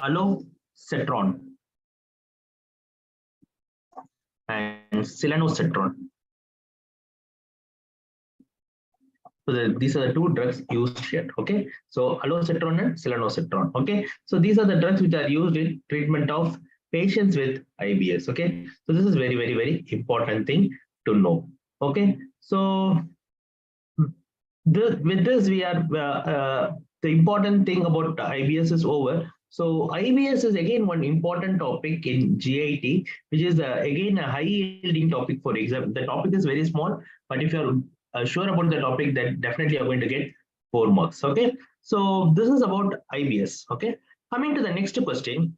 allocetron and silanocetron. So these are the two drugs used here. Okay, so allocetron and silanocetron. Okay, so these are the drugs which are used in treatment of patients with IBS. Okay, so this is very important thing to know. Okay, so with this we are the important thing about IBS is over. So IBS is again one important topic in GIT, which is again a high yielding topic for exam. The topic is very small, but if you're sure about the topic, then definitely you're going to get 4 marks. Okay, so this is about IBS. Okay, coming to the next question,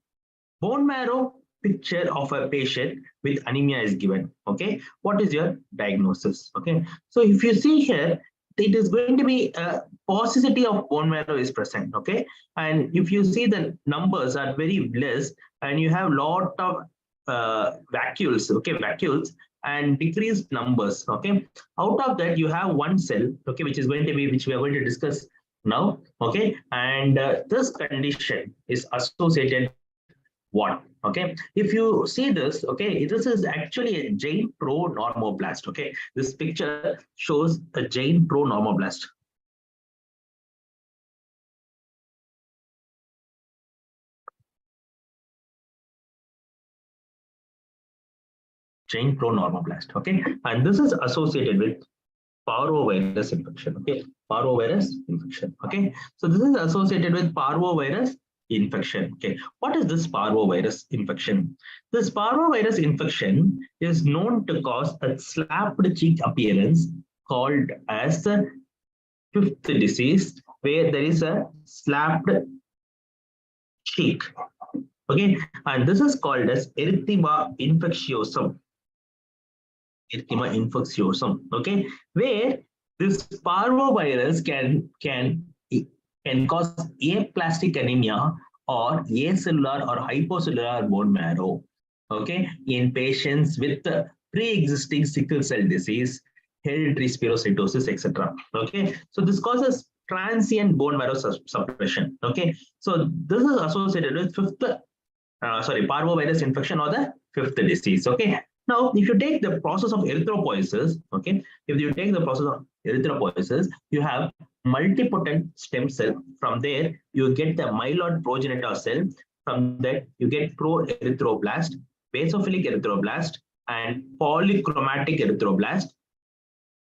bone marrow picture of a patient with anemia is given. Okay, what is your diagnosis? Okay, so if you see here, it is going to be a paucity of bone marrow is present. Okay, and if you see the numbers are very less and you have lot of vacuoles, okay, vacuoles and decreased numbers. Okay, out of that you have one cell, okay, which is going to be, which we are going to discuss now. Okay, and this condition is associated what? Okay, if you see this, okay, this is actually a giant pro-normoblast. Okay, this picture shows a giant pro-normoblast. Giant pro-normoblast. Okay, and this is associated with parvovirus infection. Okay, parvovirus infection. Okay, so this is associated with parvovirus infection. Okay, what is this parvovirus infection? This parvovirus infection is known to cause a slapped cheek appearance called as the fifth disease, where there is a slapped cheek. Okay, and this is called as erythema infectiosum. Erythema infectiosum. Okay, where this parvovirus can cause aplastic anemia or acellular or hypocellular bone marrow. Okay, in patients with pre-existing sickle cell disease, hereditary spherocytosis, etc. Okay, so this causes transient bone marrow suppression. Okay, so this is associated with parvovirus infection or the fifth disease. Okay, now if you take the process of erythropoiesis, okay, if you take the process of erythropoiesis, you have multipotent stem cell. From there you get the myeloid progenitor cell. From that you get pro-erythroblast, basophilic erythroblast, and polychromatic erythroblast,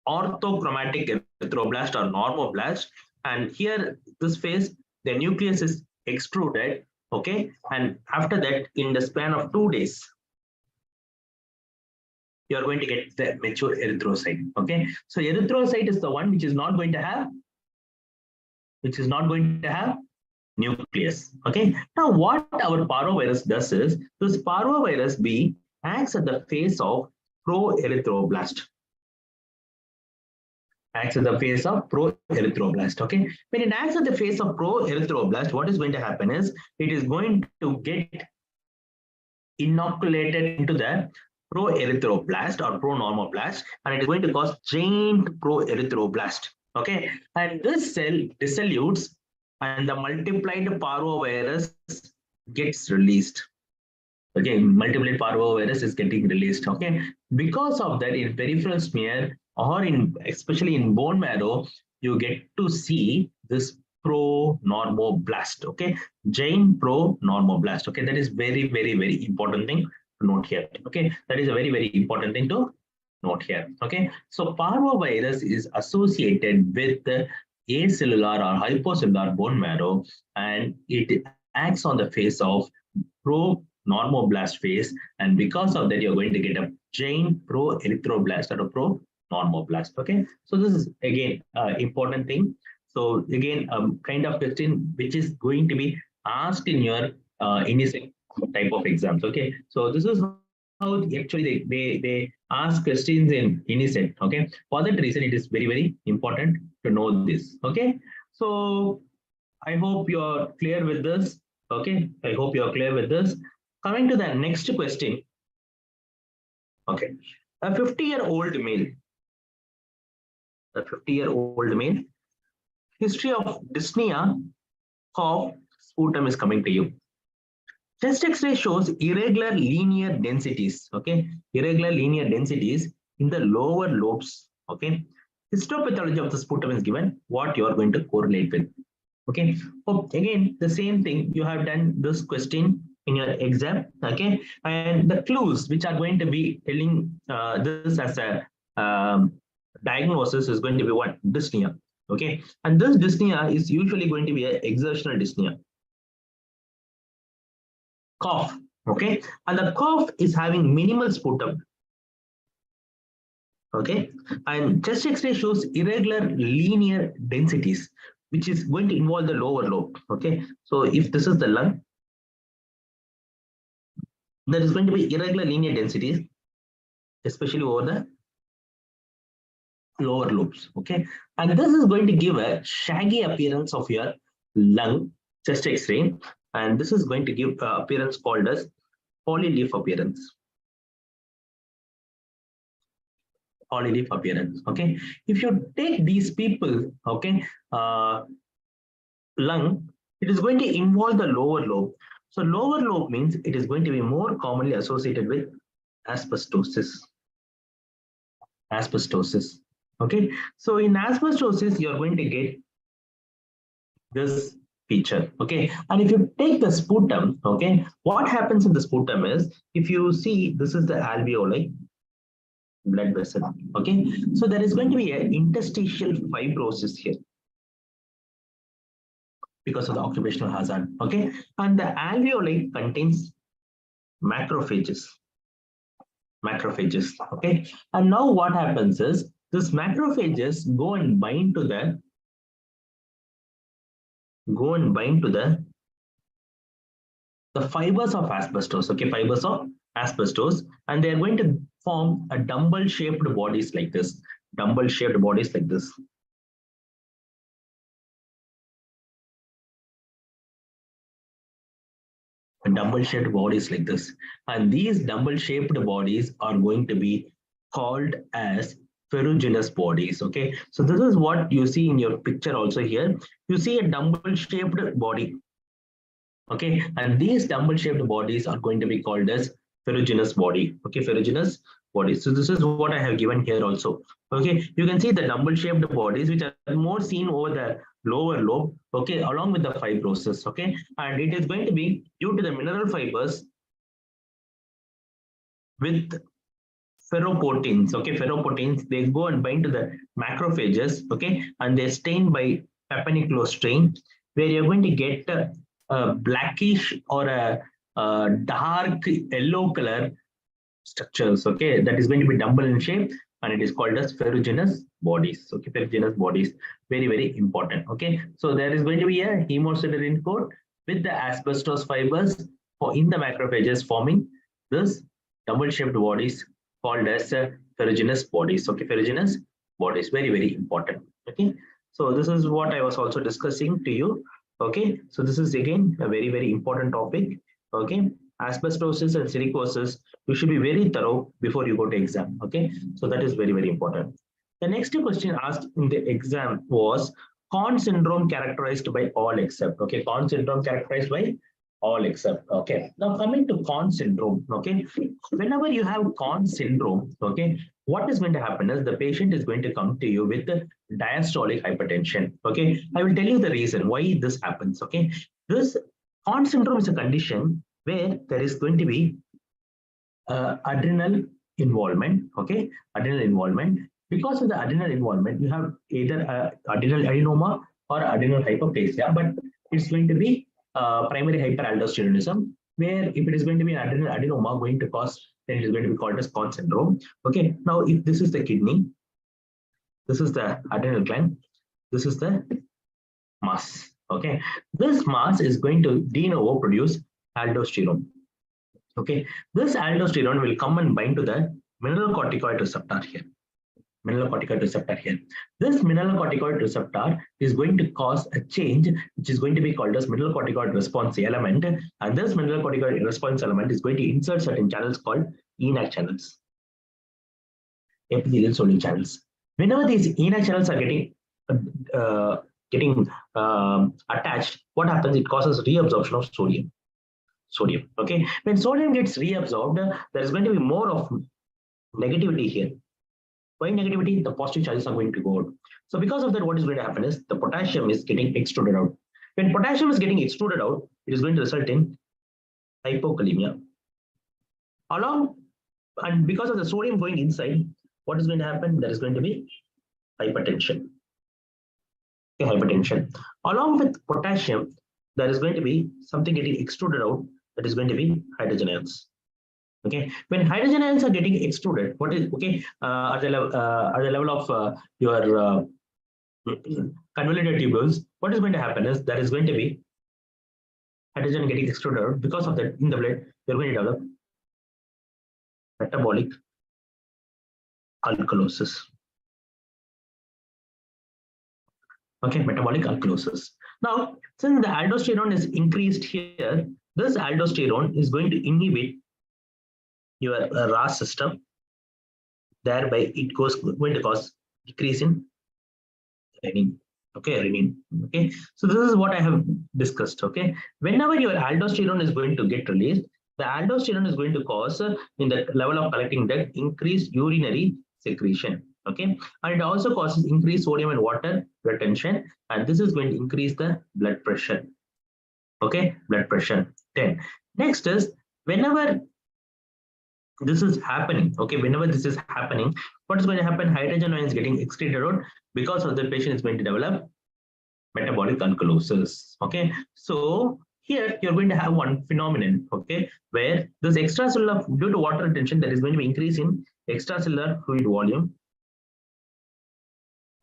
orthochromatic erythroblast or normoblast. And here this phase the nucleus is extruded. Okay, and after that in the span of 2 days you are going to get the mature erythrocyte. Okay, so erythrocyte is the one which is not going to have nucleus. Okay, now what our parvovirus does is, this parvovirus B acts at the phase of pro-erythroblast. Acts at the phase of pro-erythroblast. Okay, when it acts at the phase of pro-erythroblast, what is going to happen is it is going to get inoculated into the pro-erythroblast or pro-normoblast, and it is going to cause giant pro-erythroblast. Okay, and this cell dissolutes and the multiplied parvovirus gets released. Okay, multiplied parvovirus is getting released. Okay, because of that, in peripheral smear or in especially in bone marrow, you get to see this pro-normoblast. Okay, giant pro-normoblast. Okay, that is very important thing to note here. Okay, that is a very important thing to note here. Okay, so parvovirus is associated with the acellular or hypocellular bone marrow, and it acts on the phase of pro-normoblast phase, and because of that you're going to get a giant pro-erythroblast or a pro-normoblast. Okay, so this is again important thing. So again kind of question which is going to be asked in your INICET type of exams. Okay, so this is how actually they ask questions in INICET. Okay, for that reason it is very important to know this. Okay, so I hope you're clear with this. Okay, I hope you're clear with this. Coming to the next question. Okay, a 50-year-old male. A 50-year-old male. History of dyspnea, cough, sputum is coming to you. Chest X-ray shows irregular linear densities. Okay, irregular linear densities in the lower lobes. Okay, histopathology of the sputum is given. What you are going to correlate with. Okay, so again the same thing. You have done this question in your exam. Okay, and the clues which are going to be telling this as a diagnosis is going to be what? Dyspnea. Okay, and this dyspnea is usually going to be an exertional dyspnea. Cough. Okay, and the cough is having minimal sputum. Okay, and chest X-ray shows irregular linear densities, which is going to involve the lower lobe. Okay, so if this is the lung, there is going to be irregular linear densities, especially over the lower lobes. Okay, and this is going to give a shaggy appearance of your lung chest X-ray, and this is going to give appearance called as polyleaf appearance. Polyleaf appearance. Okay, if you take these people, okay, lung, it is going to involve the lower lobe. So lower lobe means it is going to be more commonly associated with asbestosis. Asbestosis. Okay, so in asbestosis, you are going to get this feature. Okay, and if you take the sputum, okay, what happens in the sputum is, if you see, this is the alveoli, blood vessel. Okay, so there is going to be an interstitial fibrosis here because of the occupational hazard. Okay, and the alveoli contains macrophages. Okay, and now what happens is, this macrophages go and bind to the fibers of asbestos. Okay, fibers of asbestos, and they are going to form a dumbbell shaped bodies like this. Dumbbell shaped bodies like this. Dumbbell shaped bodies like this, and these dumbbell shaped bodies are going to be called as ferruginous bodies. Okay, so this is what you see in your picture also here. You see a dumbbell shaped body. Okay, and these dumbbell shaped bodies are going to be called as ferruginous body. Okay, ferruginous body. So this is what I have given here also. Okay, you can see the dumbbell shaped bodies which are more seen over the lower lobe. Okay, along with the fibrosis. Okay, and it is going to be due to the mineral fibers with ferroportins. Okay, ferroportins, they go and bind to the macrophages. Okay, and they're stained by papaniclostrain, where you're going to get a blackish or a dark yellow color structures. Okay, that is going to be dumbbell in shape, and it is called as ferruginous bodies. Okay, ferruginous bodies, very, very important. Okay, so there is going to be a hemosiderin coat with the asbestos fibers in the macrophages forming this double shaped bodies called as ferruginous bodies. Okay, ferruginous bodies, very, very important. Okay, so this is what I was also discussing to you. Okay, so this is again a very, very important topic. Okay, asbestosis and silicosis, you should be very thorough before you go to exam. Okay, so that is very, very important. The next question asked in the exam was Conn syndrome characterized by all except. Okay, Conn syndrome characterized by all except. Okay, now coming to Conn syndrome. Okay, whenever you have Conn syndrome, okay, what is going to happen is the patient is going to come to you with diastolic hypertension. Okay, I will tell you the reason why this happens. Okay, this Conn syndrome is a condition where there is going to be adrenal involvement. Okay, adrenal involvement. Because of the adrenal involvement, you have either adrenal adenoma or adrenal hyperplasia, but it's going to be primary hyperaldosteronism, where if it is going to be an adrenal adenoma going to cause, then it is going to be called as Conn syndrome. Okay, now if this is the kidney, this is the adrenal gland, this is the mass. Okay, this mass is going to de novo produce aldosterone. Okay, this aldosterone will come and bind to the mineralocorticoid receptor here. Mineralocorticoid receptor here. This mineralocorticoid receptor is going to cause a change, which is going to be called as mineralocorticoid response element. And this mineralocorticoid response element is going to insert certain channels called ENaC channels, epithelial sodium channels. Whenever these ENaC channels are getting attached, what happens? It causes reabsorption of sodium. sodium. Okay, when sodium gets reabsorbed, there is going to be more of negativity here. Why negativity? The positive charges are going to go out. So because of that, what is going to happen is the potassium is getting extruded out. When potassium is getting extruded out, it is going to result in hypokalemia. Along and because of the sodium going inside, what is going to happen? There is going to be hypertension. Okay, hypertension. Along with potassium, there is going to be something getting extruded out, that is going to be hydrogen ions. Okay, when hydrogen ions are getting extruded, what is okay at the level of your convoluted tubules, what is going to happen is there is going to be hydrogen getting extruded out. Because of that, in the blood, you're going to develop metabolic alkalosis. Okay, metabolic alkalosis. Now, since the aldosterone is increased here, this aldosterone is going to inhibit your RAS system. Thereby, it going to cause decrease in renin. Okay, renin. Okay, so this is what I have discussed. Okay, whenever your aldosterone is going to get released, the aldosterone is going to cause in the level of collecting duct increased urinary secretion. Okay, and it also causes increased sodium and water retention, and this is going to increase the blood pressure. Okay, blood pressure. Then next is whenever this is happening, okay, whenever this is happening, what is going to happen? Hydrogen ions getting excreted out. Because of the patient is going to develop metabolic alkalosis. Okay, so here you're going to have one phenomenon, okay, where this extracellular, due to water retention, there is going to be increase in extracellular fluid volume.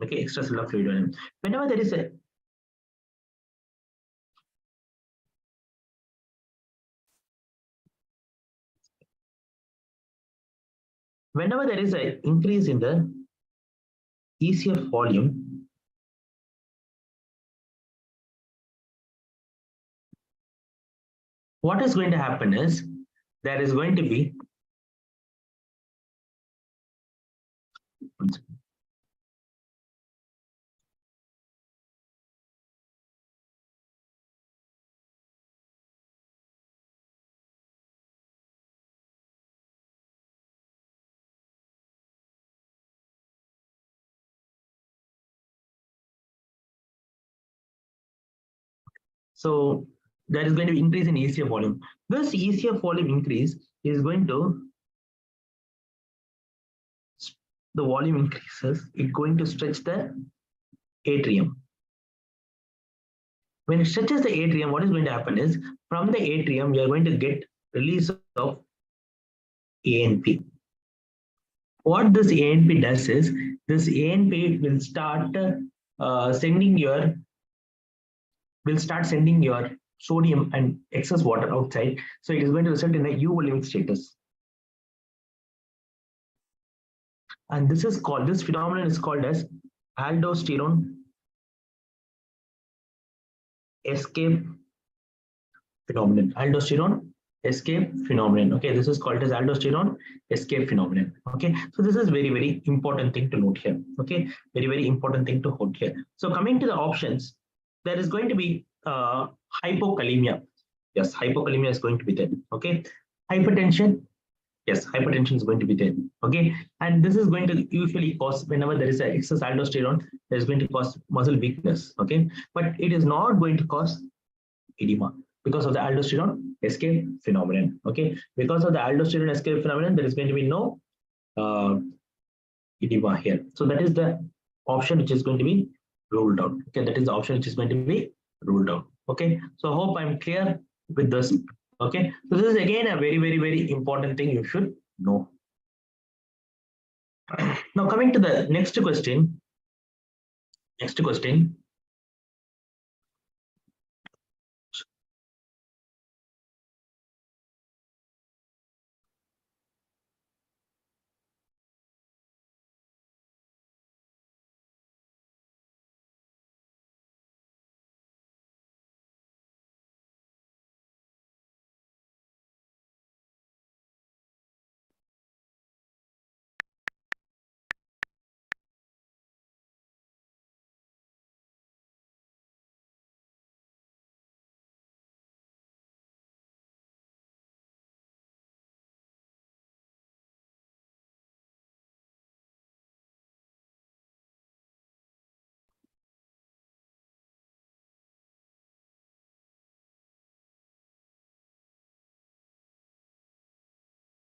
Okay, extracellular fluid volume. Whenever there is a increase in the ECF volume, what is going to happen is there is going to be so there is going to be increase in ECF volume. This ECF volume increase is going to, the volume increases, it's going to stretch the atrium. When it stretches the atrium, what is going to happen is from the atrium, we are going to get release of ANP. What this ANP does is this ANP will start sending your sodium and excess water outside. So it is going to result in a euvolemic status. And this phenomenon is called as aldosterone escape phenomenon. Aldosterone escape phenomenon. Okay, this is called as aldosterone escape phenomenon. Okay, so this is very, very important thing to note here. Okay, very, very important thing to note here. So coming to the options, there is going to be hypokalemia. Yes, hypokalemia is going to be there. Okay, hypertension. Yes, hypertension is going to be there. Okay, and this is going to usually cause, whenever there is an excess aldosterone, there is going to cause muscle weakness. Okay, but it is not going to cause edema because of the aldosterone escape phenomenon. Okay, because of the aldosterone escape phenomenon, there is going to be no edema here. So that is the option which is going to be ruled out. Okay, that is the option which is going to be ruled out. Okay, so I hope I'm clear with this. Okay, so this is again a very, very, very important thing you should know. Now coming to the next question. Next question.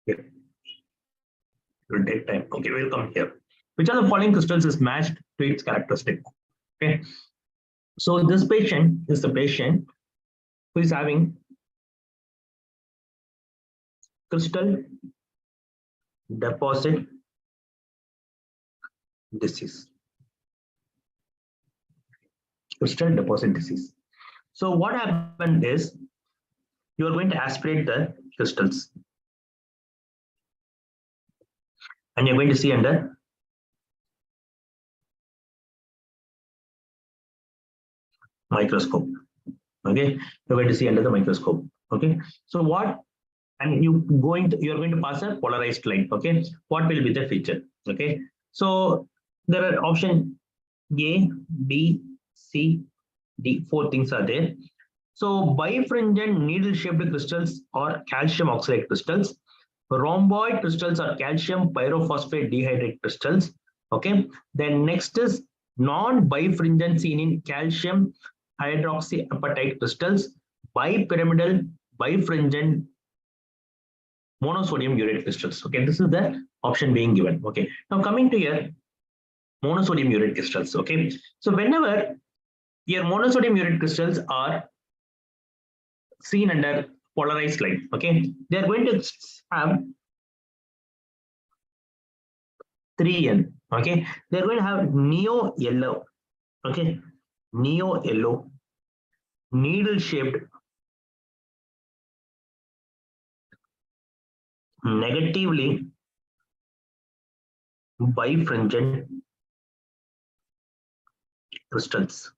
Here. It will take time. Okay, we'll come here. Which of the following crystals is matched to its characteristic? Okay. So this patient is the patient who is having crystal deposit disease. Crystal deposit disease. So what happened is you are going to aspirate the crystals and you're going to see under microscope. Okay, you're going to see under the microscope. Okay, so what, and you're going to pass a polarized light. Okay, what will be the feature? Okay, so there are option A, B, C, D. 4 things are there. So bifringent needle-shaped crystals or calcium oxalate crystals. Rhomboid crystals are calcium pyrophosphate dehydrate crystals. Okay, then next is non-bifringent seen in calcium hydroxyapatite crystals, bipyramidal bifringent monosodium urate crystals. Okay, this is the option being given. Okay, now coming to here, monosodium urate crystals. Okay, so whenever your monosodium urate crystals are seen under polarized light, okay, they are going to have 3N. Okay, they're going to have neo yellow. Okay, neo yellow, needle shaped, negatively bifringent crystals.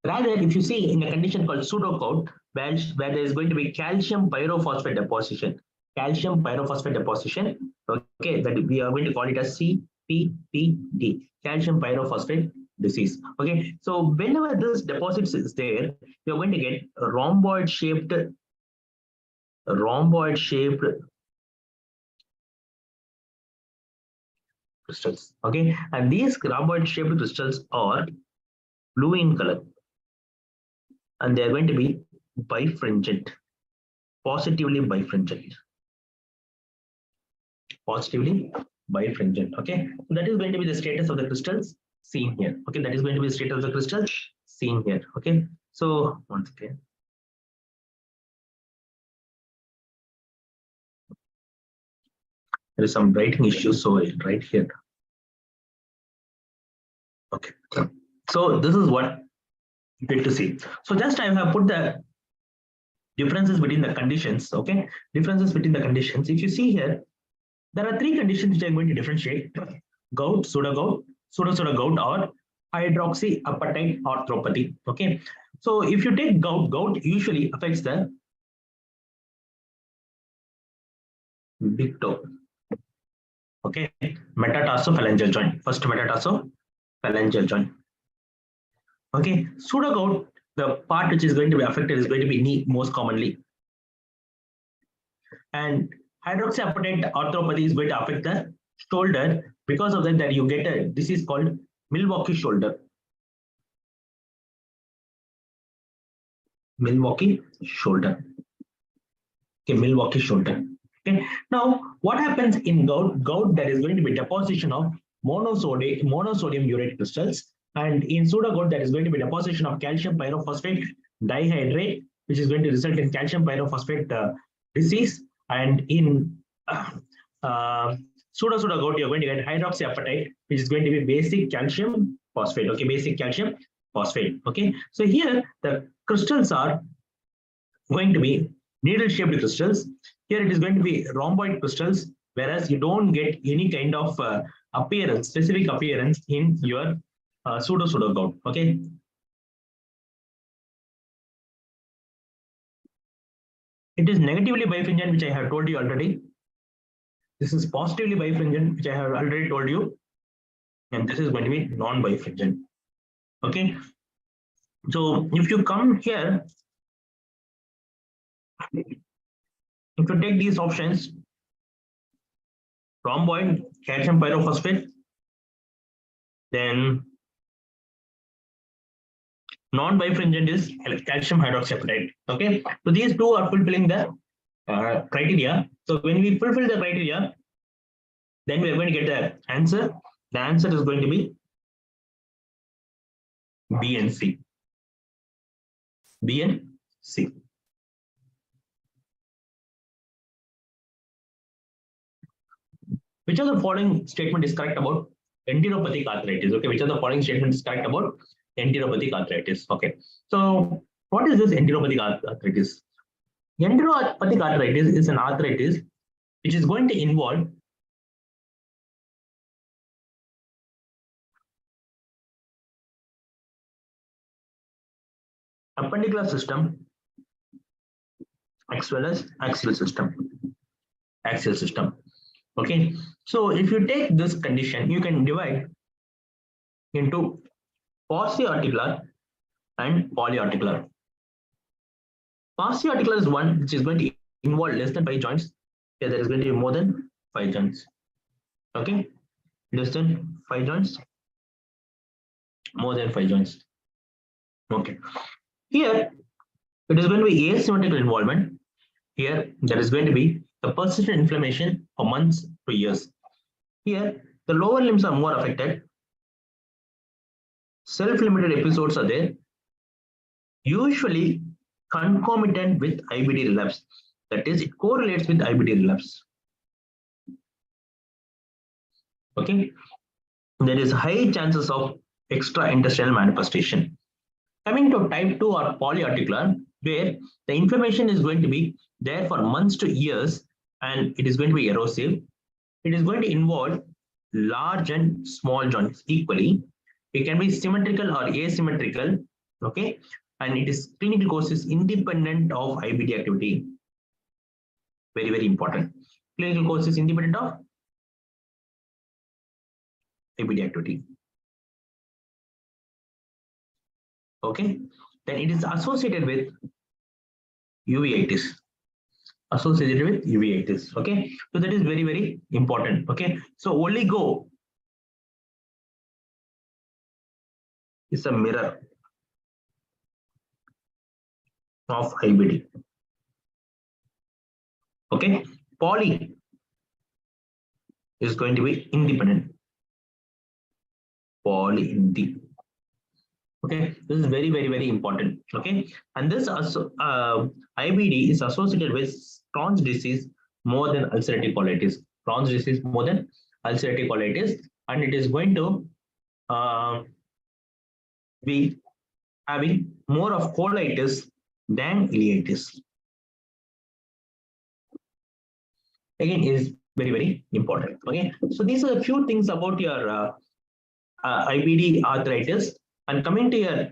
Rather, if you see in a condition called pseudocode, where there is going to be calcium pyrophosphate deposition, calcium pyrophosphate deposition, okay, that we are going to call it as CPPD, calcium pyrophosphate disease. Okay, so whenever this deposit is there, you're going to get a rhomboid shaped crystals. Okay, and these rhomboid shaped crystals are blue in color, and they are going to be bifringent, positively bifringent. Positively bifringent. Okay, so that is going to be the status of the crystals seen here. Okay, that is going to be the status of the crystals seen here. Okay, so once again, there is some writing issue, so I'll write here. Okay, so this is what you get to see. So just I have put the differences between the conditions. Okay, differences between the conditions. If you see here, there are 3 conditions which I'm going to differentiate: gout, pseudogout, pseudo-pseudogout, or hydroxyapatite arthropathy. Okay, so if you take gout, gout usually affects the big toe. Okay, metatarsophalangeal joint, first metatarsophalangeal joint. Okay, pseudogout, the part which is going to be affected is going to be knee most commonly, and hydroxyapatite arthropathy is going to affect the shoulder. Because of that you get a disease called Milwaukee shoulder. Milwaukee shoulder. Okay, Milwaukee shoulder. Okay, now what happens in gout? Gout, there is going to be deposition of monosodium urate crystals, and in pseudogout there is going to be deposition of calcium pyrophosphate dihydrate, which is going to result in calcium pyrophosphate disease. And in pseudogout, you're going to get hydroxyapatite, which is going to be basic calcium phosphate. Okay, basic calcium phosphate. Okay, so here the crystals are going to be needle shaped crystals. Here it is going to be rhomboid crystals, whereas you don't get any kind of appearance, specific appearance in your pseudogout. Okay, it is negatively bifringent, which I have told you already. This is positively bifringent, which I have already told you, and this is going to be non-bifringent. Okay, so if you come here, if you take these options, rhomboid, calcium pyrophosphate, then non-bifringent is calcium hydroxyapatite. Okay, so these two are fulfilling the criteria. So when we fulfill the criteria, then we are going to get the answer. The answer is going to be B and C. B and C. Which of the following statement is correct about enteropathic arthritis? Okay, which of the following statement is correct about enteropathic arthritis? Okay, so what is this enteropathic arthritis? Enteropathic arthritis is an arthritis which is going to involve appendicular system as well as axial system. Axial system. Okay, so if you take this condition, you can divide into quasi-articular and polyarticular. Quasi-articular is one which is going to involve less than 5 joints. Yeah, there is going to be more than 5 joints. Okay, less than 5 joints, more than 5 joints. Okay, here it is going to be asymmetrical involvement. Here there is going to be the persistent inflammation for months to years. Here the lower limbs are more affected. Self-limited episodes are there. Usually concomitant with IBD relapse. That is, it correlates with IBD relapse. Okay, there is high chances of extra-intestinal manifestation. Coming to type 2 or polyarticular, where the inflammation is going to be there for months to years and it is going to be erosive. It is going to involve large and small joints equally. It can be symmetrical or asymmetrical. Okay, and it is clinical courses independent of IBD activity. Very, very important. Clinical courses independent of IBD activity. Okay, then it is associated with uveitis. Associated with uveitis. Okay, so that is very, very important. Okay, so oligo is a mirror of IBD. Okay, poly is going to be independent. Poly. Okay, this is very, very, very important. Okay, and this also IBD is associated with Crohn's disease more than ulcerative colitis. Crohn's disease more than ulcerative colitis, and it is going to be having more of colitis than ileitis. Again, is very, very important. Okay, so these are a few things about your IBD arthritis. And coming to your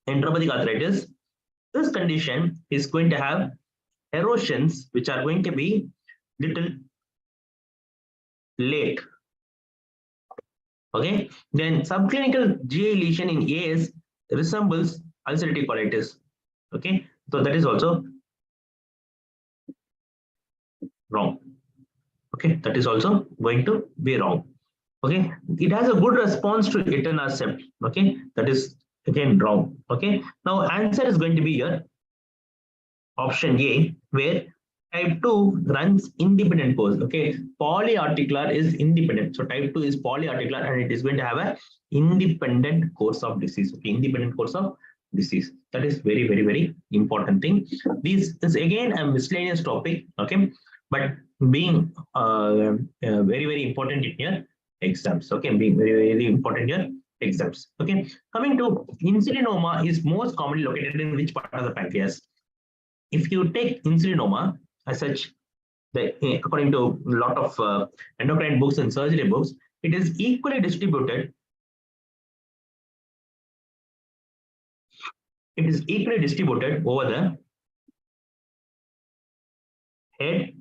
enteropathic arthritis, this condition is going to have erosions which are going to be little late. Okay, then subclinical GI lesion in AS resembles ulcerative colitis. Okay, so that is also wrong. Okay, that is also going to be wrong. Okay, it has a good response to etanercept. Okay, that is again wrong. Okay, now answer is going to be your option A, where type 2 runs independent course. Okay, polyarticular is independent, so type 2 is polyarticular and it is going to have a independent course of disease. Okay, independent course of disease. That is very, very, very important thing. This is again a miscellaneous topic. Okay, but being very, very important in here exams. Okay, being very, very important here exams. Okay, coming to insulinoma is most commonly located in which part of the pancreas? If you take insulinoma as such, according to a lot of endocrine books and surgery books, it is equally distributed. It is equally distributed over the head,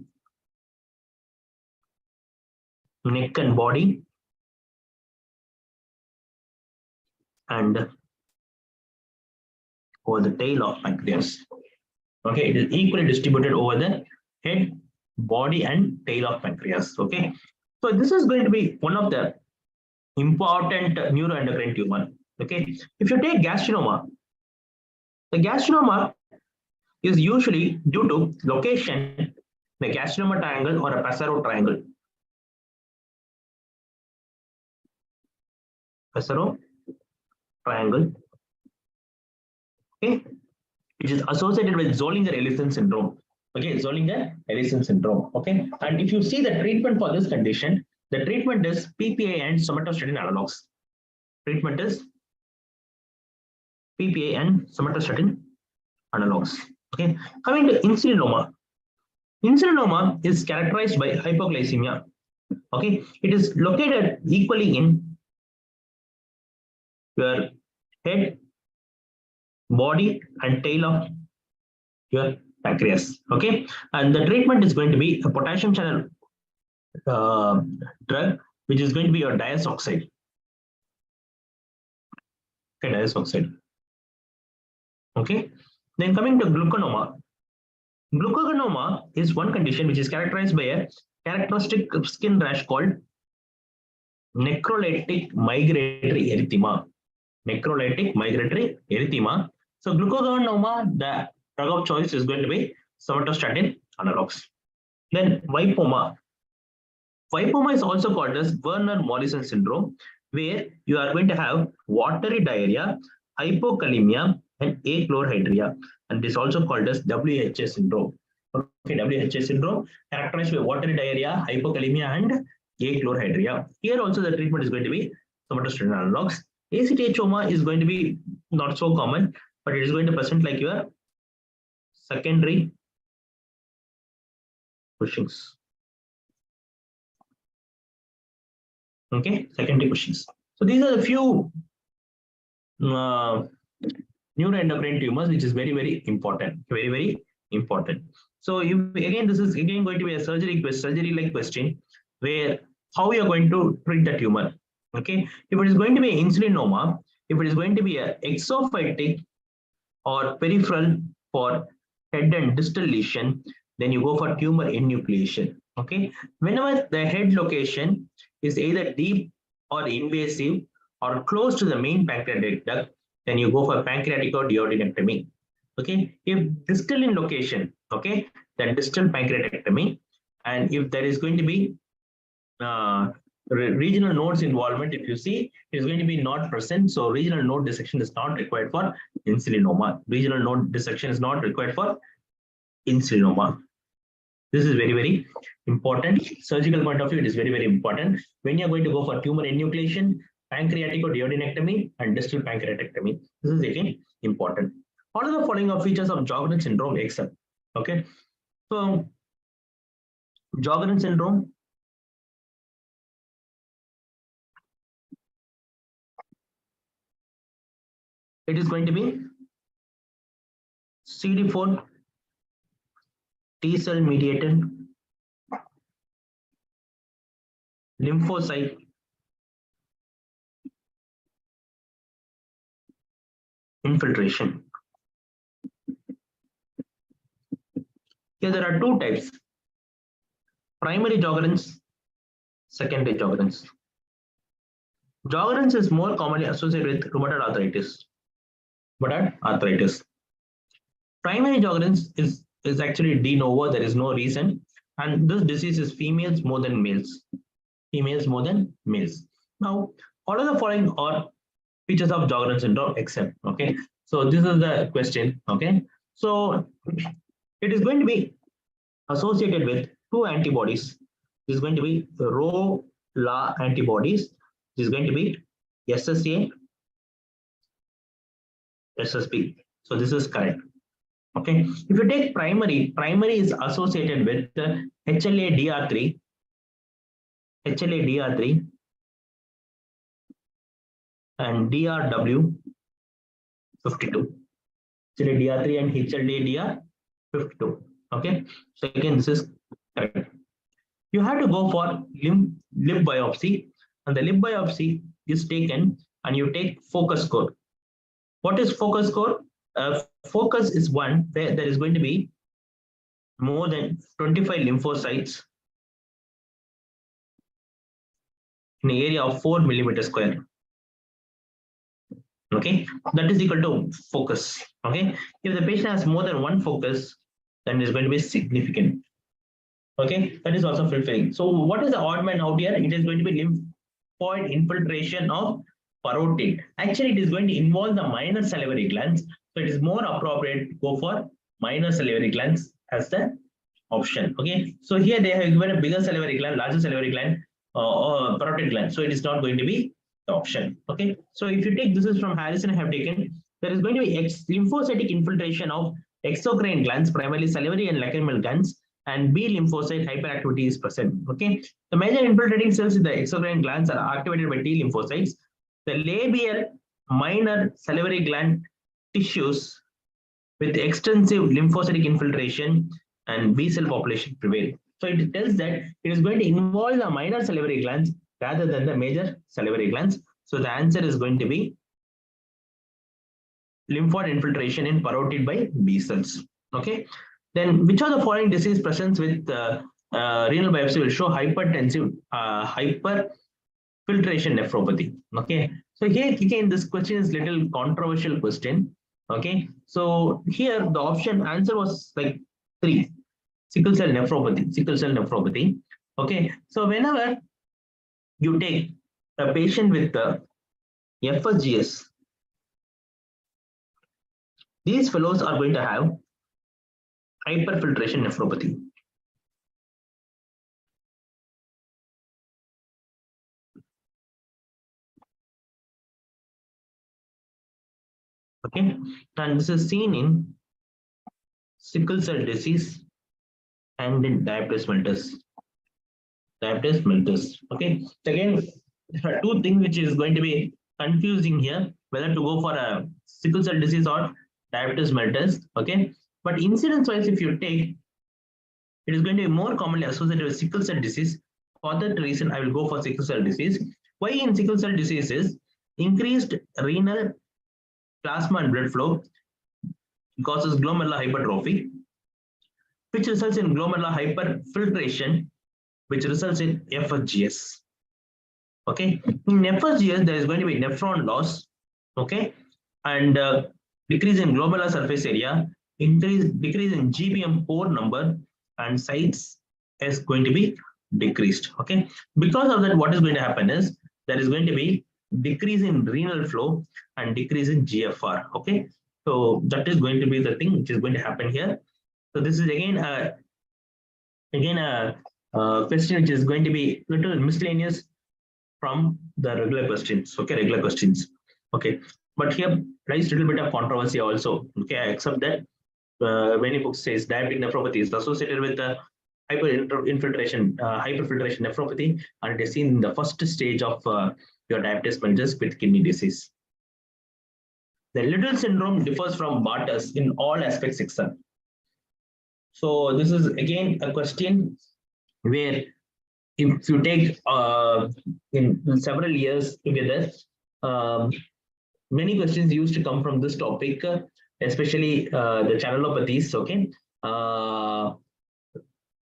neck and body, and over the tail of pancreas. Okay, it is equally distributed over the head, body, and tail of pancreas. Okay, so this is going to be one of the important neuroendocrine tumor. Okay, if you take gastrinoma, the gastrinoma is usually due to location the carcinoma triangle or a Passaro triangle. Passaro triangle, okay, which is associated with Zollinger-Ellison syndrome. Okay, Zollinger-Ellison syndrome. Okay, and if you see the treatment for this condition, the treatment is PPA and somatostatin analogs. Treatment is PPA and somatostatin analogs. Okay, coming to insulinoma. Insulinoma is characterized by hypoglycemia. Okay, it is located equally in your head, body, and tail of your pancreas. Okay, and the treatment is going to be a potassium channel drug, which is going to be your diazoxide. Okay, diazoxide. Okay, then coming to gluconoma. Glucagonoma is one condition which is characterized by a characteristic skin rash called necrolytic migratory erythema. Necrolytic migratory erythema. So glucagonoma, the drug of choice is going to be somatostatin analogs. Then vipoma. Vipoma is also called as Werner-Morrison syndrome, where you are going to have watery diarrhea, hypokalemia, and achlorhydria, and this is also called as WHA syndrome. Okay, WHA syndrome characterized by watery diarrhea, hypokalemia, and achlorhydria. Here also the treatment is going to be somatostatin analogs. ACTHoma is going to be not so common, but it is going to present like your secondary Cushing's. Okay, secondary Cushing's. So these are the few neuroendocrine tumors, which is very important, very important. So again, this is again going to be a surgery-like question, where how you are going to treat the tumor. Okay, if it is going to be insulinoma, if it is going to be a exophytic or peripheral for head and distal lesion, then you go for tumor enucleation. Okay, whenever the head location is either deep or invasive or close to the main pancreatic duct, then you go for pancreatic or duodenectomy. Okay, if distal in location, okay, then distal pancreatectomy. And if there is going to be regional nodes involvement, if you see, it is going to be not present, so regional node dissection is not required for insulinoma. Regional node dissection is not required for insulinoma. This is very important. Surgical point of view, it is very important. When you are going to go for tumor enucleation, pancreatic or duodenectomy, and distal pancreatectomy, this is again important. What are the following of features of Sjogren syndrome except? Okay, so Sjogren syndrome, it is going to be CD4 T cell mediated lymphocyte infiltration. Here there are two types: primary Sjogren's, secondary Sjogren's. Sjogren's is more commonly associated with rheumatoid arthritis. Primary Sjogren's is actually de novo. There is no reason, and this disease is females more than males. Now, what are the following are features of Sjogren syndrome except? Okay, so this is the question. Okay, so it is going to be associated with two antibodies. This is going to be the Rho-La antibodies. This is going to be SSA, SSB. So this is correct. Okay, if you take primary is associated with HLA-DR3, and DRW52. HLA-DR3 and HLA-DR52. Okay, so again, this is correct. You have to go for lip biopsy, and the lip biopsy is taken, and you take focus score. What is focus score? Focus is one where there is going to be more than 25 lymphocytes in an area of 4 millimeter square. Okay, that is equal to focus. Okay, if the patient has more than one focus, then it is going to be significant. Okay, that is also fulfilling. So what is the odd man out here? It is going to be lymphoid infiltration of parotid. Actually, it is going to involve the minor salivary glands. So it is more appropriate to go for minor salivary glands as the option. Okay, so here they have given a bigger salivary gland, larger salivary gland, or parotid gland. So it is not going to be the option. Okay, so if you take, this is from Harrison, I have taken, there is going to be lymphocytic infiltration of exocrine glands, primarily salivary and lacrimal glands, and B lymphocyte hyperactivity is present. Okay, the major infiltrating cells in the exocrine glands are activated by T lymphocytes. The labial minor salivary gland tissues with extensive lymphocytic infiltration and B cell population prevail. So it tells that it is going to involve the minor salivary glands rather than the major salivary glands. So the answer is going to be lymphoid infiltration in parotid by B cells. Okay. Then which of the following disease presents with renal biopsy will show hypertensive hyperfiltration nephropathy? Okay. So here again, this question is little controversial question. Okay. So here the option answer was like 3. Sickle cell nephropathy. Sickle cell nephropathy. Okay. So whenever you take a patient with the FSGS, these fellows are going to have hyperfiltration nephropathy. Okay, and this is seen in sickle cell disease and in diabetes mellitus. Diabetes mellitus. Okay, so again, there are 2 things which is going to be confusing here, whether to go for a sickle cell disease or diabetes mellitus. Okay, but incidence wise, if you take, it is going to be more commonly associated with sickle cell disease. For that reason, I will go for sickle cell disease. Why in sickle cell disease is increased renal plasma and blood flow causes glomerular hypertrophy, which results in glomerular hyperfiltration, which results in FSGS. Okay, in FSGS, there is going to be nephron loss, okay, and decrease in glomerular surface area, decrease in GBM pore number, and size is going to be decreased. Okay, because of that, what is going to happen is there is going to be decrease in renal flow and decrease in GFR. Okay, so that is going to be the thing which is going to happen here. So this is again a question which is going to be little miscellaneous from the regular questions. Okay, regular questions. Okay, but here lies a little bit of controversy also. Okay, I accept that. Many books says diabetic nephropathy is associated with the hyperfiltration nephropathy, and it is seen in the first stage of your diabetes mellitus with kidney disease. The Little syndrome differs from Bartus in all aspects except. So this is again a question where if you take in several years together, many questions used to come from this topic, especially the channelopathies, okay,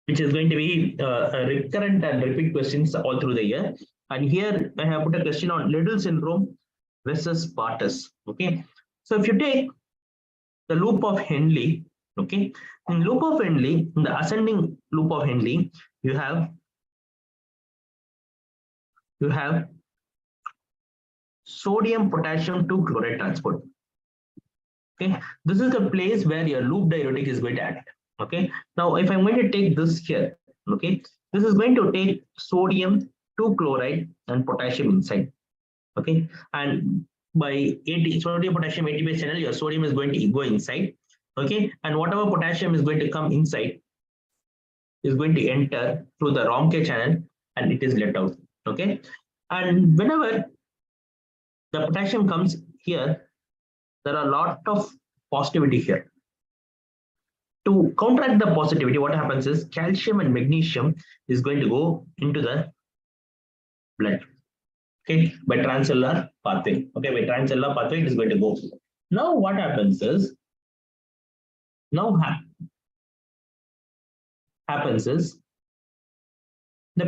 which is going to be recurrent and repeat questions all through the year. And here I have put a question on Little syndrome versus Bartus. Okay, so if you take the loop of Henle, okay, in loop of Henle, in the ascending loop of Henle, you have sodium potassium 2 chloride transport. Okay, this is the place where your loop diuretic is going to act. Okay, now if I'm going to take this here, okay, this is going to take sodium 2 chloride and potassium inside. Okay, and by sodium potassium ATP channel, your sodium is going to go inside. Okay, and whatever potassium is going to come inside is going to enter through the Romke channel and it is let out. Okay, and whenever the potassium comes here, there are a lot of positivity here. To counteract the positivity, what happens is calcium and magnesium is going to go into the blood. Okay, by transcellular pathway. Okay, by transcellular pathway, it is going to go. Now, what happens is, the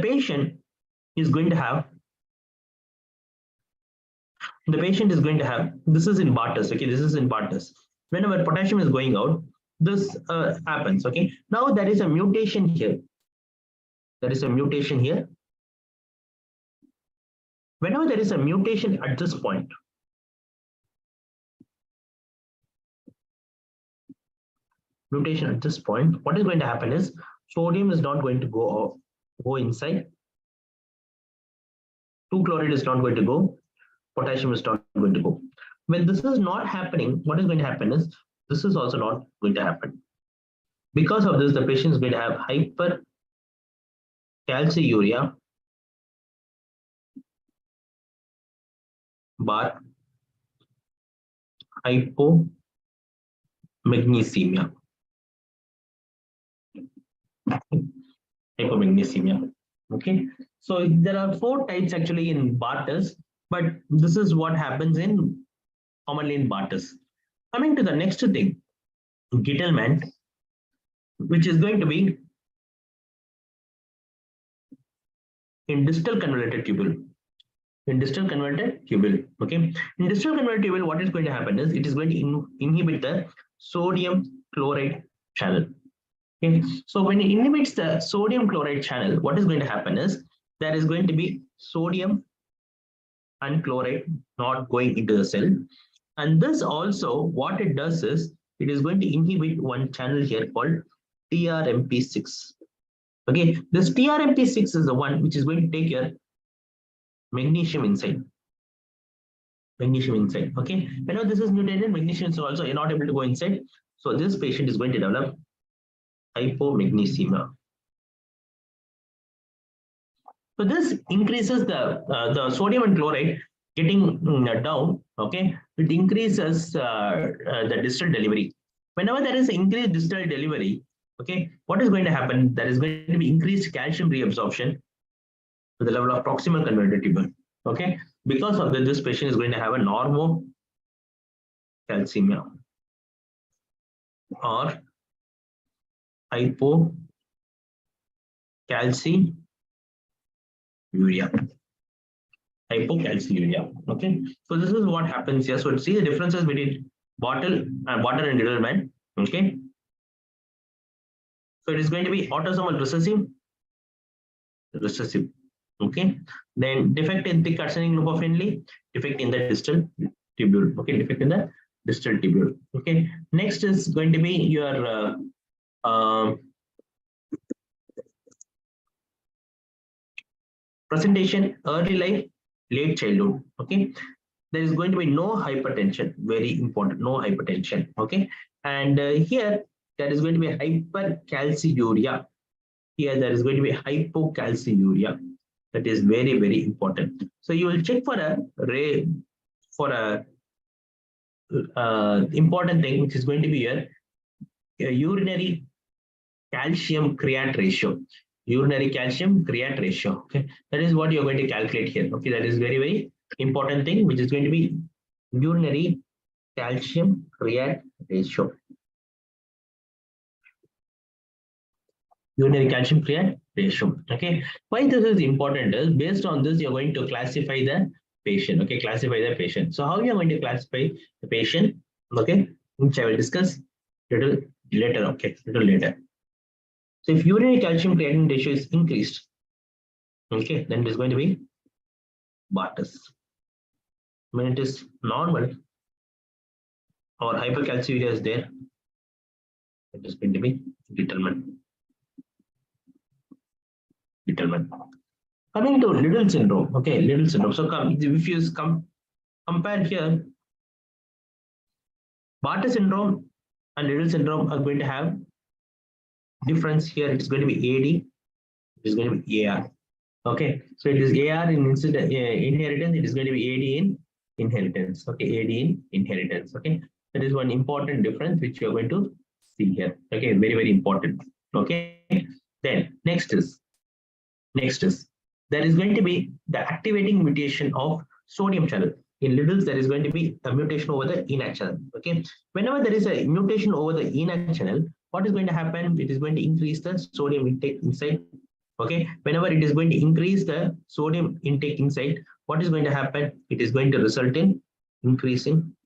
patient is going to have, this is in Bartus. Okay, this is in Bartus. Whenever potassium is going out, this happens. Okay, now there is a mutation here. there is a mutation here. Whenever there is a mutation at this point, what is going to happen is sodium is not going to go inside, 2-chloride is not going to go, potassium is not going to go. When this is not happening, what is going to happen is this is also not going to happen. Because of this, the patient is going to have hypercalciuria bar hypomagnesemia. Hypomagnesemia. Okay, so there are 4 types actually in Bartus, but this is what happens commonly in Bartus. Coming to the next thing, Gitelman, which is going to be in distal convoluted tubule. Okay, in distal convoluted tubule, what is going to happen is it is going to inhibit the sodium chloride channel. Okay, so when it inhibits the sodium chloride channel, what is going to happen is there is going to be sodium and chloride not going into the cell, and this also what it does is it is going to inhibit one channel here called TRMP6. Okay, this TRMP6 is the one which is going to take your magnesium inside. Okay, whenever this is mutated, magnesium is also not able to go inside, so this patient is going to develop hypomagnesemia. So this increases the sodium and chloride getting down. Okay, it increases the distal delivery. Whenever there is increased distal delivery, okay, what is going to happen? There is going to be increased calcium reabsorption to the level of proximal convoluted tubule. Okay, because of this patient is going to have a normocalcemia or hypocalciuria. Okay, so this is what happens here. So see the differences between Bartus and Gitelman. Okay, so it is going to be autosomal recessive. Okay, then defect in thick arseninic loop of Henle, defect in the distal tubule. Okay, defect in the distal tubule. Okay, next is going to be your presentation early life, late childhood. Okay, there is going to be no hypertension, very important, no hypertension. Okay, and here there is going to be hypercalciuria. Here there is going to be hypocalciuria. That is very, very important. So you will check for a important thing, which is going to be a urinary calcium creat ratio. Urinary calcium creat ratio. Okay, that is what you're going to calculate here. Okay, that is very, very important thing, which is going to be urinary calcium creat ratio. Urinary calcium creat ratio. Okay, why this is important is based on this you're going to classify the patient. Okay, classify the patient. So how you are going to classify the patient? Okay, which I will discuss little later. Okay, little later. So if urinary calcium creatinine ratio is increased, okay, then it is going to be Bartus. When it is normal or hypercalciuria is there, it is going to be Gitelman. Coming to Liddle syndrome, okay, Liddle syndrome. So if you compare here, Bartus syndrome and Liddle syndrome are going to have difference here. It's going to be AD, it is going to be AR. Okay, so it is AR in inheritance, it is going to be AD in inheritance. Okay, AD in inheritance. Okay, that is one important difference which you are going to see here. Okay, very, very important. Okay, then next is there is going to be the activating mutation of sodium channel. In Liddle's, there is going to be a mutation over the ENaC channel. Okay, whenever there is a mutation over the ENaC channel, what is going to happen? It is going to increase the sodium intake inside. Okay, whenever it is going to increase the sodium intake inside, what is going to happen? It is going to result in increasing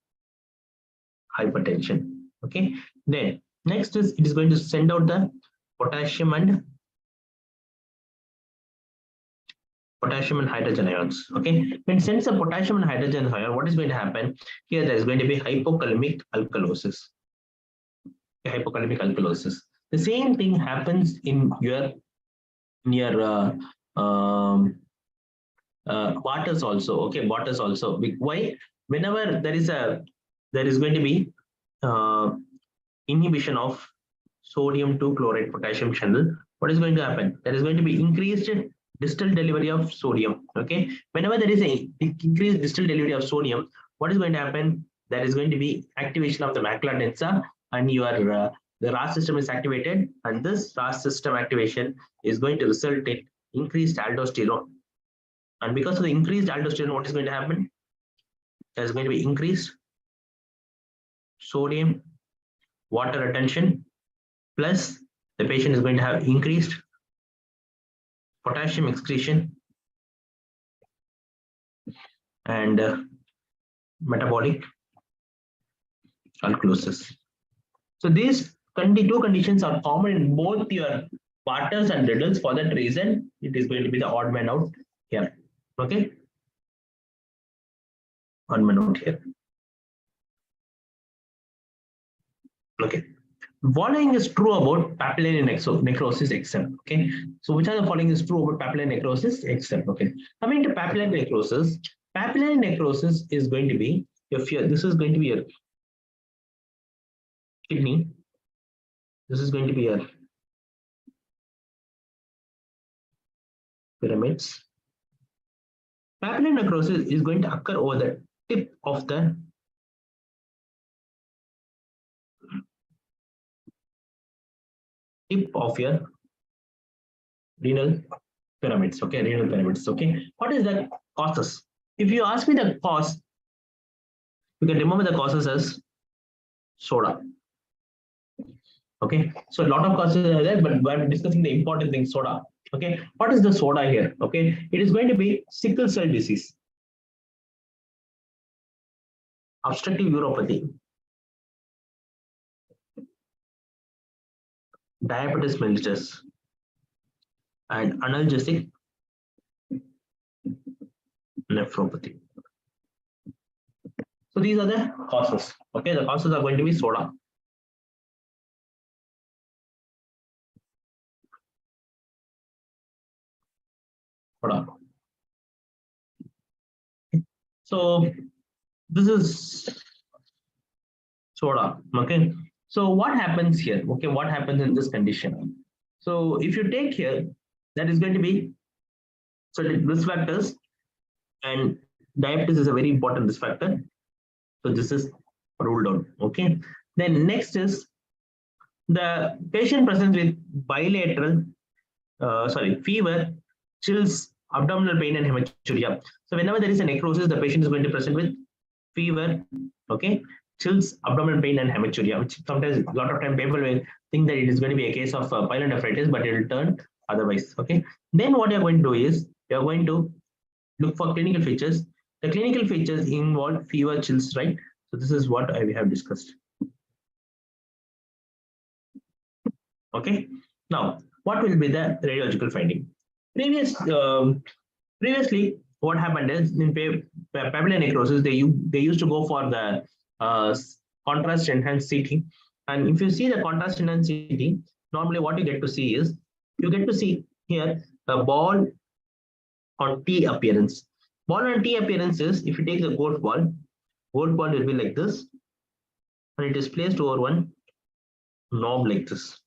hypertension. Okay, then next is it is going to send out the potassium and potassium and hydrogen ions. Okay, when it sends a potassium and hydrogen ion, what is going to happen? Here there is going to be hypokalemic alkalosis. Hypokalemic alkalosis. The same thing happens in your waters also. Okay, waters also. Why? Whenever there is going to be inhibition of sodium to chloride potassium channel, what is going to happen? There is going to be increased distal delivery of sodium. Okay, whenever there is a increased distal delivery of sodium, what is going to happen? There is going to be activation of the macula densa, and your the RAS system is activated, and this RAS system activation is going to result in increased aldosterone. And because of the increased aldosterone, what is going to happen? There is going to be increased sodium water retention, plus the patient is going to have increased potassium excretion and metabolic alkalosis. So these two conditions are common in both your Barters and Riddles. For that reason, it is going to be the odd man out here. Okay, odd man out here. Okay, following is true about papillary necrosis except. Okay, so which are the following is true about papillary necrosis except. Okay, coming to papillary necrosis is going to be if this is going to be your kidney, this is going to be your pyramids. Papillary necrosis is going to occur over the tip of the your renal pyramids. Okay, renal pyramids. Okay, what is the causes? If you ask me the cause, you can remember the causes as soda. Okay, so a lot of causes are there, but we're discussing the important thing, soda. Okay, what is the soda here? Okay, it is going to be sickle cell disease, obstructive uropathy, diabetes mellitus, and analgesic nephropathy. So these are the causes. Okay, the causes are going to be soda. So this is soda. Okay, so what happens here? Okay, what happens in this condition? So if you take here, that is going to be certain risk factors, and diabetes is a very important risk factor. So this is ruled out. Okay, then next is the patient presents with bilateral fever, chills, abdominal pain, and hematuria. So whenever there is a necrosis, the patient is going to present with fever, okay, chills, abdominal pain, and hematuria, which sometimes a lot of time people will think that it is going to be a case of pyelonephritis, but it will turn otherwise. Okay, then what you're going to do is you're going to look for clinical features. The clinical features involve fever, chills, right? So this is what we have discussed. Okay, now what will be the radiological finding? Previously, what happened is in papillary necrosis, they used to go for the contrast enhanced CT. And if you see the contrast enhanced CT, normally what you get to see is you get to see here a ball on T appearance. Ball on T appearance is if you take the golf ball will be like this, and it is placed over one knob like this.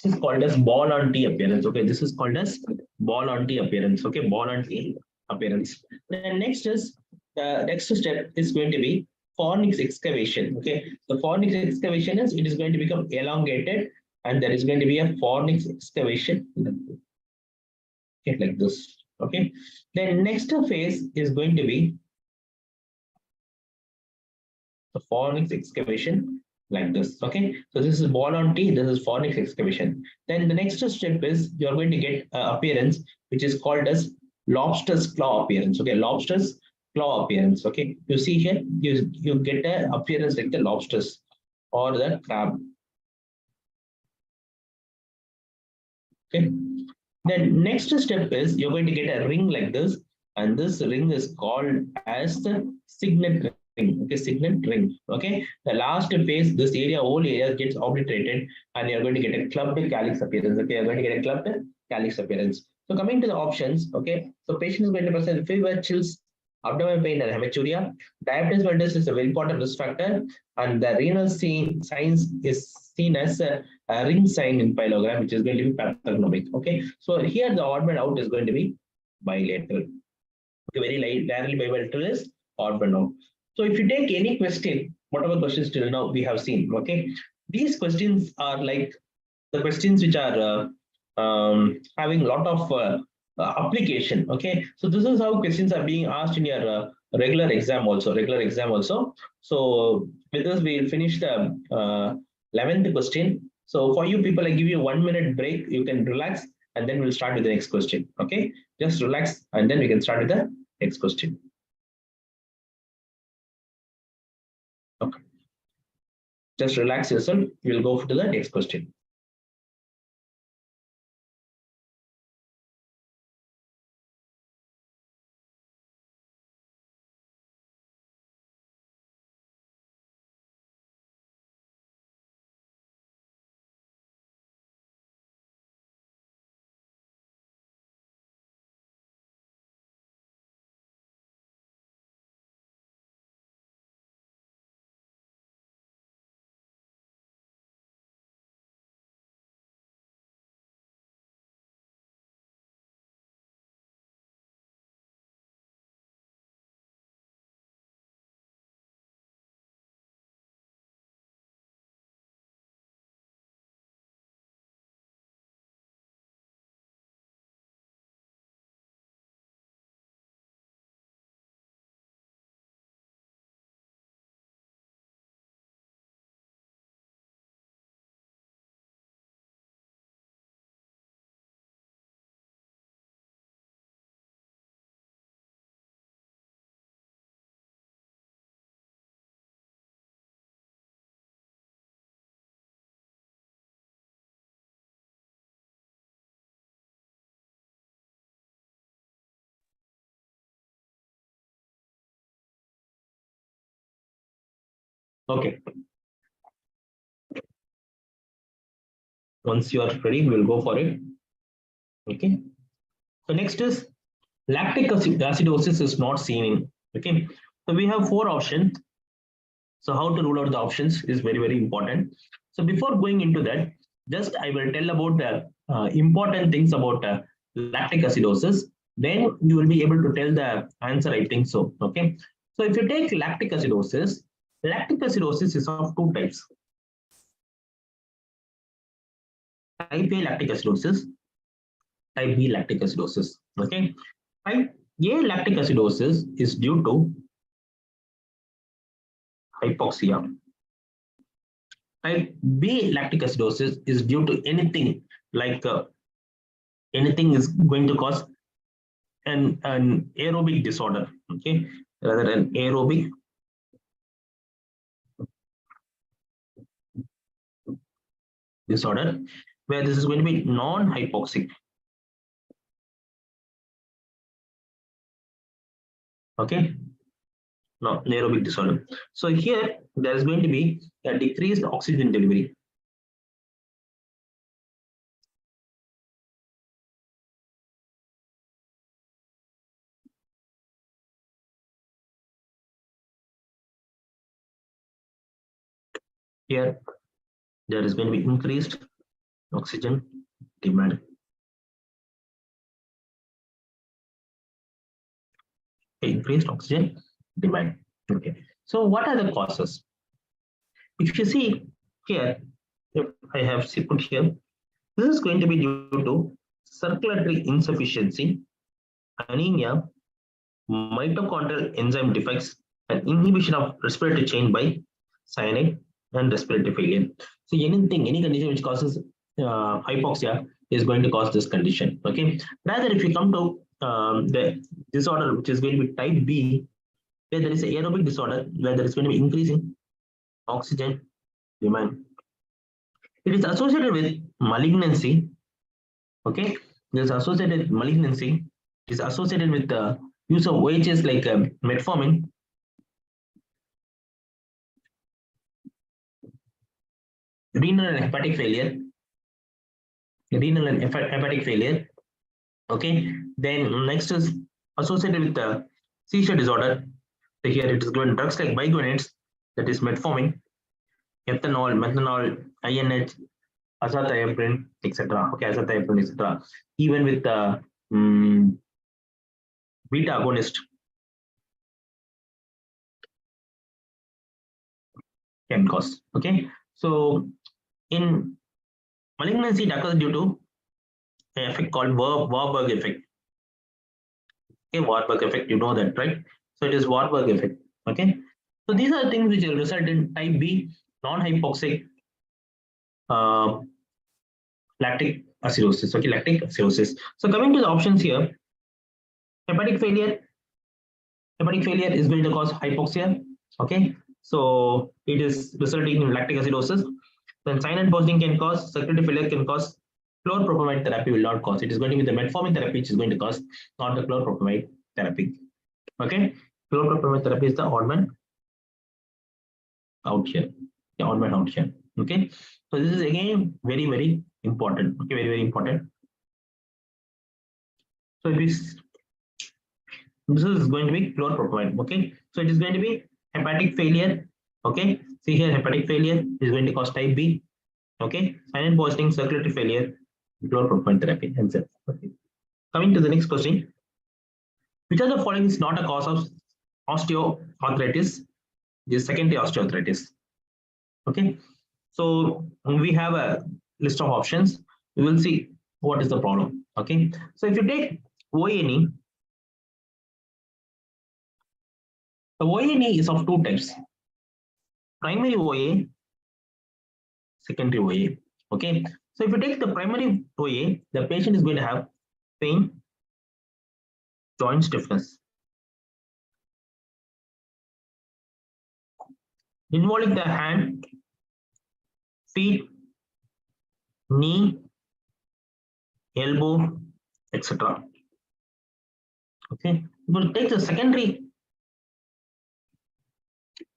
This is called as ball on T appearance. Okay, this is called as ball on T appearance. Okay, ball on T appearance. Then next is the next step is going to be fornix excavation. Okay, the fornix excavation is it is going to become elongated, and there is going to be a fornix excavation. Okay, like this. Okay, then next phase is going to be the fornix excavation like this. Okay, so this is ball on T, this is fornix excavation. Then the next step is you're going to get appearance which is called as lobster's claw appearance. Okay, lobster's claw appearance. Okay, you see here you get an appearance like the lobsters or the crab. Okay, The next step is you're going to get a ring like this, and this ring is called as the signet ring. Okay, signet ring. Okay, the last phase, this area, whole area gets obliterated, and you're going to get a clubbed calyx appearance. Okay, you're going to get a clubbed calyx appearance. So coming to the options, okay, so patient is going to present fever, chills, abdominal pain, and hematuria. Diabetes mellitus is a very important risk factor, and the renal signs is seen as a ring sign in pyelogram, which is going to be pathognomic. Okay, so here the odd man out is going to be bilateral. Okay, very rarely bilateral is odd man out. So if you take any question, whatever questions till now we have seen, okay, these questions are like the questions which are having a lot of application. Okay, so this is how questions are being asked in your regular exam also. So with this we'll finish the 11th question. So for you people, I give you 1 minute break, you can relax, and then we'll start with the next question. Okay, just relax, and then we can start with the next question. Okay, just relax yourself, we'll go to the next question. Okay, once you are ready, we'll go for it. Okay, so next is lactic acidosis is not seen in. Okay, so we have 4 options. So how to rule out the options is very important. So before going into that, just I will tell about the important things about lactic acidosis. Then you will be able to tell the answer, I think so. Okay, so if you take lactic acidosis is of 2 types. Type A lactic acidosis, type B lactic acidosis. Okay, type A lactic acidosis is due to hypoxia. Type B lactic acidosis is due to anything like anything is going to cause an aerobic disorder. Okay, rather than aerobic disorder, where this is going to be non-hypoxic. Okay, no aerobic disorder. So here there is going to be a decreased oxygen delivery. Here there is going to be increased oxygen demand. Increased oxygen demand. Okay, so what are the causes? If you see here, if I have put here, this is going to be due to circulatory insufficiency, anemia, mitochondrial enzyme defects, and inhibition of respiratory chain by cyanide and respiratory failure. So anything, any condition which causes hypoxia is going to cause this condition. Okay. Rather, if you come to the disorder which is going to be type B, where there is an aerobic disorder, where there is going to be increasing oxygen demand. It is associated with malignancy. Okay. is associated with malignancy, is associated with the use of OHs like metformin, renal and hepatic failure, hepatic failure. Okay, then next is associated with the seizure disorder. So here it is given drugs like biguanides, that is metformin, ethanol, methanol, INH, azathioprine, etc. Okay, azathioprine, etc. Even with the beta agonist can cause. Okay, so in malignancy, it occurs due to an effect called Warburg effect. Okay, Warburg effect, you know that, right? So it is Warburg effect. Okay, so these are things which will result in type B non-hypoxic lactic acidosis. Okay, lactic acidosis. So coming to the options here, hepatic failure is going to cause hypoxia. Okay, so it is resulting in lactic acidosis. Then cyanide poisoning can cause, circulatory failure can cause, chlorpropamide therapy will not cause. It is going to be the metformin therapy which is going to cause, not the chlorpropamide therapy. Okay, chlorpropamide therapy is the odd man out here. The odd man out here. Okay, so this is again very important. Okay, very important. So this is going to be chlorpropamide. Okay, so it is going to be hepatic failure. Okay, see here, hepatic failure is going to cause type B. Okay, cyanide poisoning, circulatory failure, chlorpropamide therapy, and so. Okay. Coming to the next question, which of the following is not a cause of osteoarthritis? This secondary osteoarthritis. Okay, so we have a list of options. We will see what is the problem. Okay, so if you take ONE, the ONE is of two types: primary OA, secondary OA. Okay, so if you take the primary OA, the patient is going to have pain, joint stiffness, involving the hand, feet, knee, elbow, etc. Okay, we will take the secondary.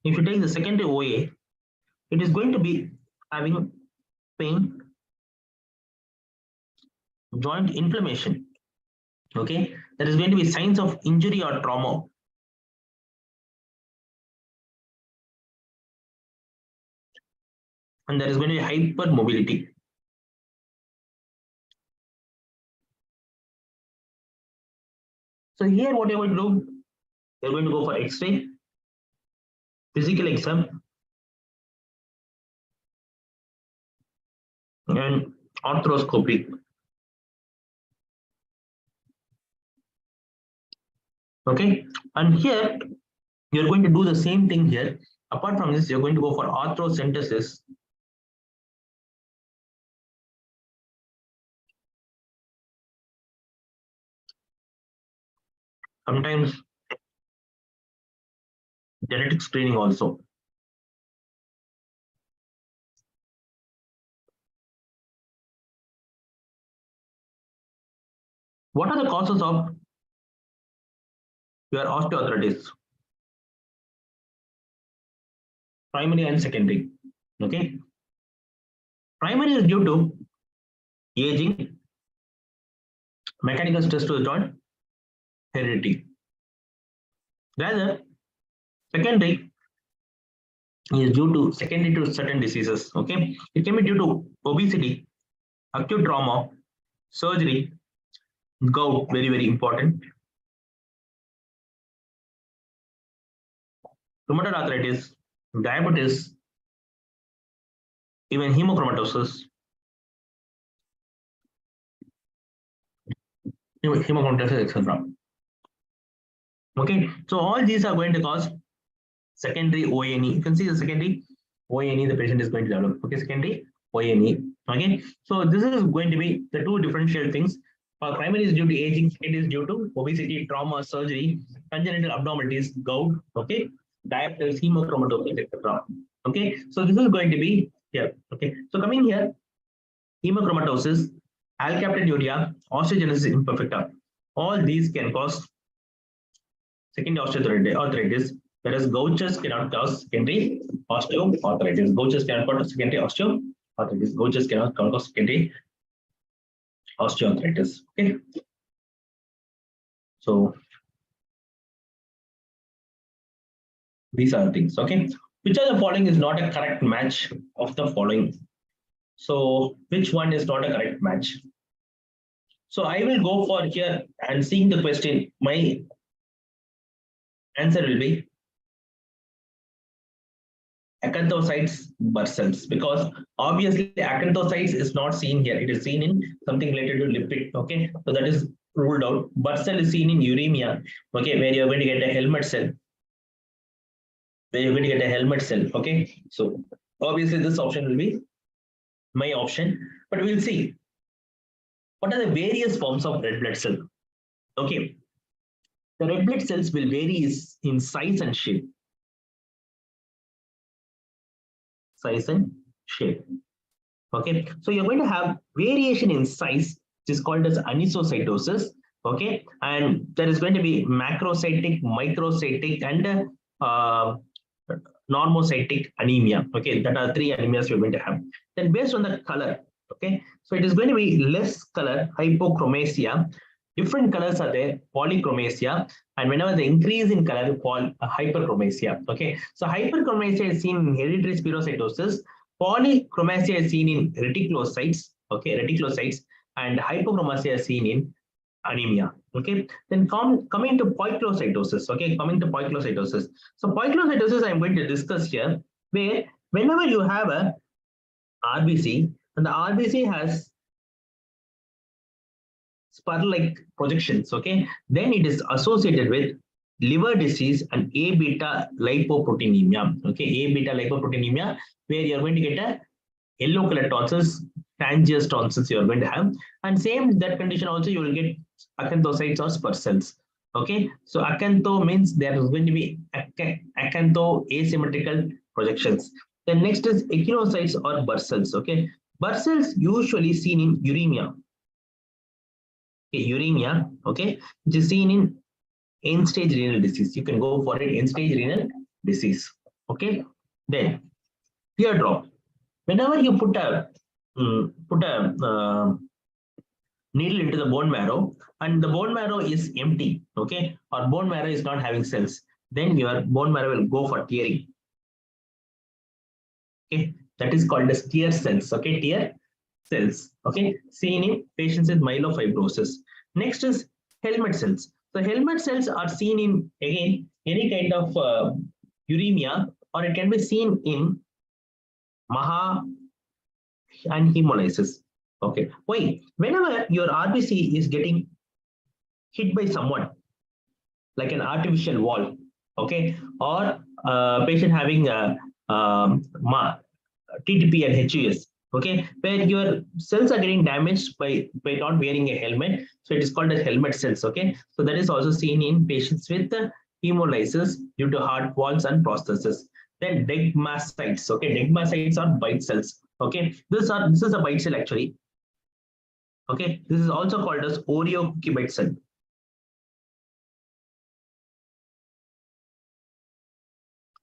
If you take the secondary OA, it is going to be having pain, joint inflammation. Okay, there is going to be signs of injury or trauma. And there is going to be hypermobility. So here what you're going to do, you're going to go for X-ray, physical exam, and arthroscopy. Okay, and here you're going to do the same thing here. Apart from this, you're going to go for arthrocentesis. Sometimes genetic screening also. What are the causes of your osteoarthritis? Primary and secondary. Okay, primary is due to aging, mechanical stress to the joint, heredity. Rather, secondary is due to secondary to certain diseases. Okay, it can be due to obesity, acute trauma, surgery, gout, very important, rheumatoid arthritis, diabetes, even hemochromatosis, etc. Okay, so all these are going to cause secondary ONE. You can see the secondary ONE the patient is going to develop. Okay, secondary ONE. Okay, so this is going to be the two differential things. Primary is due to aging, second is due to obesity, trauma, surgery, congenital abnormalities, gout, okay, diabetes, hemochromatosis, etc. Okay, so this is going to be here. Okay, so coming here, hemochromatosis, alkaptonuria, osteogenesis imperfecta. All these can cause secondary osteoarthritis, whereas gouges cannot cause secondary osteoarthritis. Gouges cannot cause secondary osteoarthritis. Gouges cannot cause secondary osteoarthritis. Okay. So these are things. Okay. Which of the following is not a correct match of the following? So which one is not a correct match? So I will go for here and seeing the question. My answer will be acanthocytes bursalis, because obviously acanthocytes is not seen here. It is seen in something related to lipid. Okay, so that is ruled out. Bursal is seen in uremia. Okay, where you're going to get a helmet cell. Okay, so obviously this option will be my option, but we'll see what are the various forms of red blood cell. Okay, the red blood cells will vary in size and shape. Okay, so you're going to have variation in size, which is called as anisocytosis. Okay, and there is going to be macrocytic, microcytic, and normocytic anemia. Okay, that are three anemias you're going to have. Then based on the color, okay, so it is going to be less color, hypochromasia. Different colors are there, polychromasia, and whenever the increase in color, hyperchromasia. Okay, so hyperchromasia is seen in hereditary spherocytosis. Polychromasia is seen in reticulocytes. Okay, reticulocytes, and hypochromasia is seen in anemia. Okay, then coming to poikilocytosis. Okay, coming to poikilocytosis. So poikilocytosis I'm going to discuss here, where whenever you have a RBC and the RBC has spur-like projections, okay, then it is associated with liver disease and A beta lipoproteinemia. Okay, A beta lipoproteinemia, where you're going to get a yellow color tonsils, tangiers tonsils you're going to have, and same that condition also you will get acanthocytes or spur cells. Okay, so acantho means there is going to be acantho asymmetrical projections. Then next is echinocytes or bursals. Okay, bursals usually seen in uremia. Okay, uremia, okay, which is seen in end-stage renal disease. You can go for it, end-stage renal disease. Okay, then teardrop. Whenever you put a needle into the bone marrow and the bone marrow is empty, okay, or bone marrow is not having cells, then your bone marrow will go for tearing. Okay, that is called as tear cells. Okay, tear cells. Okay, seen in patients with myelofibrosis. Next is helmet cells. So helmet cells are seen in, again, any kind of uremia, or it can be seen in Maha and hemolysis. Okay, why? Whenever your RBC is getting hit by someone, like an artificial wall, okay, or a patient having a TTP and HUS, okay, where your cells are getting damaged by not wearing a helmet, so it is called as helmet cells. Okay, so that is also seen in patients with hemolysis due to heart walls and prosthesis. Then degmacytes. Okay, degmacytes are bite cells. Okay, this is a bite cell actually. Okay, this is also called as Oreo cookie bite cell.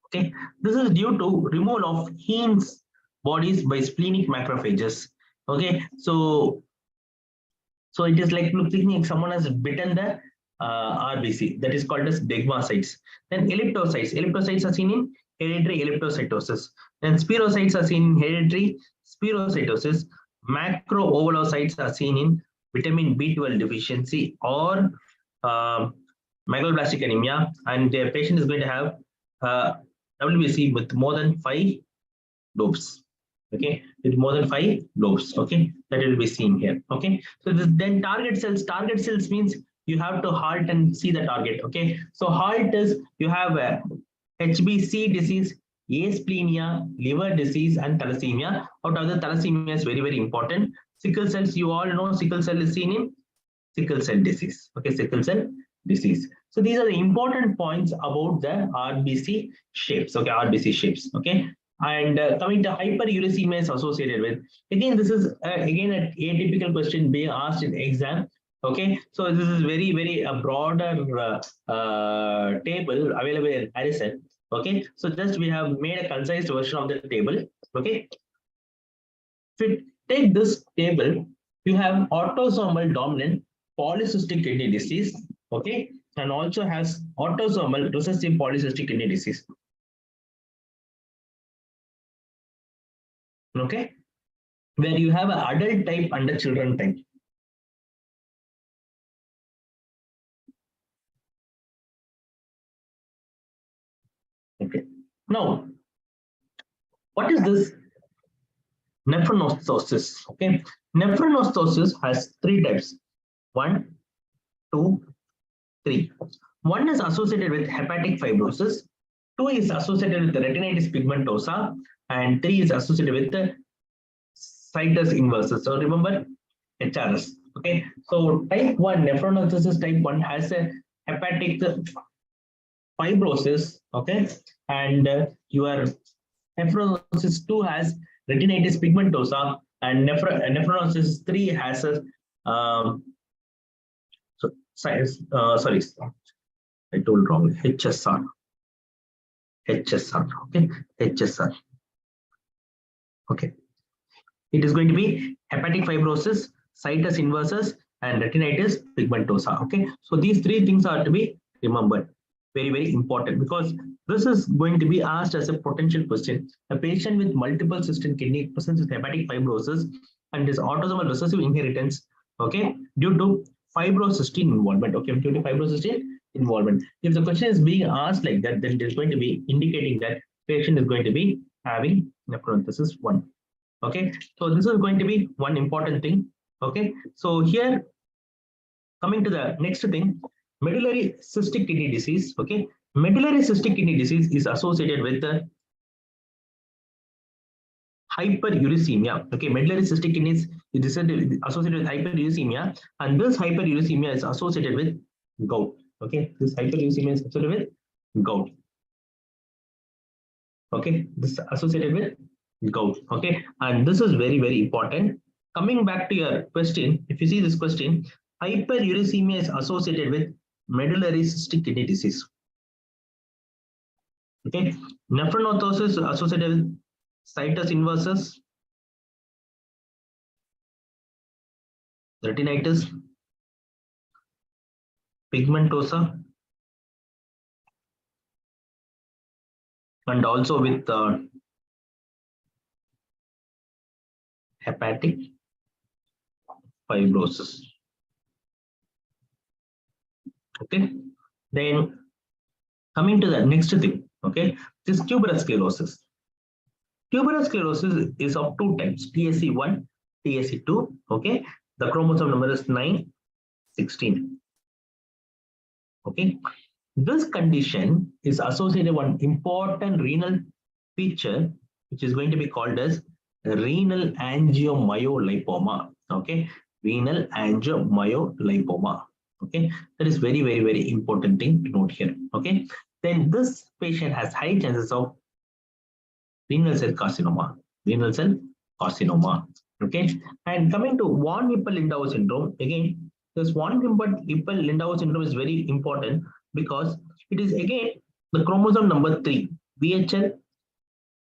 Okay, this is due to removal of Heinz bodies by splenic macrophages. Okay, so it is like looking like someone has bitten the RBC. That is called as degmacytes. Then elliptocytes. Elliptocytes are seen in hereditary elliptocytosis. Then spirocytes are seen in hereditary spirocytosis. Macroovulocytes are seen in vitamin B12 deficiency or megaloblastic anemia, and the patient is going to have WBC with more than 5 lobes. Okay, with more than 5 lobes. Okay, that will be seen here. Okay, so then target cells. Target cells means you have to halt and see the target. Okay, so halt is you have a HBC disease, asplenia, liver disease, and thalassemia. Out of the thalassemia is very, very important. Sickle cells, you all know sickle cell is seen in sickle cell disease. Okay, sickle cell disease. So these are the important points about the RBC shapes. Okay, RBC shapes. Okay, And coming to hyperuricemia is associated with, again, this is again an atypical question being asked in exam. Okay, so this is very a broader table available in Harrison. Okay, so just we have made a concise version of the table. Okay, if you take this table, you have autosomal dominant polycystic kidney disease. Okay, and also has autosomal recessive polycystic kidney disease. Okay, where you have an adult type and a children type. Okay, now what is this nephronostosis? Okay, nephronostosis has three types: 1, 2, 3. 1 is associated with hepatic fibrosis, 2 is associated with the retinitis pigmentosa, and 3 is associated with the situs inversus. So remember HRS. Okay, so type 1 nephronostosis type 1 has a hepatic fibrosis. Okay, and your nephronostosis 2 has retinitis pigmentosa, and nephronostosis 3 has a sorry, I told wrong. HSR. Okay, HSR. Okay, it is going to be hepatic fibrosis, situs inversus, and retinitis pigmentosa. Okay, so these three things are to be remembered. Very important, because this is going to be asked as a potential question. A patient with multiple system kidney presents with hepatic fibrosis and is autosomal recessive inheritance. Okay, due to fibrocystin involvement. Okay, due to fibrocystin involvement. If the question is being asked like that, then it is going to be indicating that patient is going to be having nephronostosis 1. Okay, so this is going to be one important thing. Okay, so here coming to the next thing, medullary cystic kidney disease. Okay, medullary cystic kidney disease is associated with the hyperuricemia. Okay, medullary cystic kidney is associated with hyperuricemia, and this hyperuricemia is associated with gout. Okay, this hyperuricemia is associated with gout. Okay, this is associated with gout. Okay, and this is very important. Coming back to your question, if you see this question, hyperuricemia is associated with medullary cystic kidney disease. Okay, nephronostosis associated with situs inversus, retinitis pigmentosa, and also with hepatic fibrosis. Okay, then coming to the next thing. Okay, this tuberous sclerosis. Tuberous sclerosis is of two types: TSC1, TSC2. Okay, the chromosome number is 9, 16. Okay, this condition is associated with one important renal feature, which is going to be called as renal angiomyolipoma. Okay, renal angiomyolipoma. Okay, that is very important thing to note here. Okay, then this patient has high chances of renal cell carcinoma. Renal cell carcinoma. Okay, and coming to von Hippel-Lindau syndrome, again, this von Hippel-Lindau syndrome is very important because it is again the chromosome number 3. VHL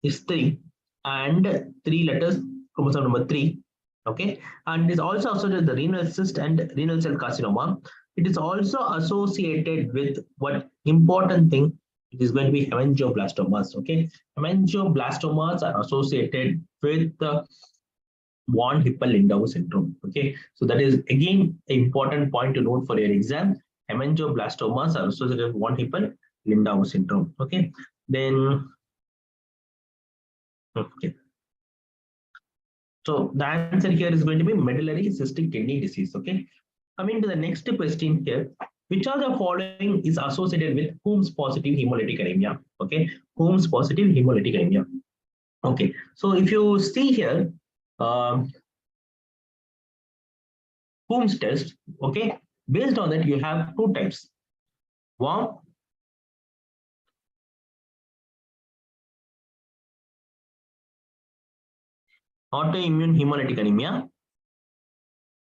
is 3 and 3 letters, chromosome number 3. Okay, and is also associated with the renal cyst and renal cell carcinoma. It is also associated with what important thing, it is going to be hemangioblastomas. Okay, hemangioblastomas are associated with the von Hippel-Lindau syndrome. Okay, so that is again an important point to note for your exam. Hemangioblastomas are associated with von Hippel-Lindau syndrome. Okay, then okay. So the answer here is going to be medullary cystic kidney disease. Okay, coming to the next question here, which of the following is associated with Coombs positive hemolytic anemia? Okay, Coombs positive hemolytic anemia. Okay, so if you see here, Coombs test. Okay, based on that you have two types: warm autoimmune hemolytic anemia.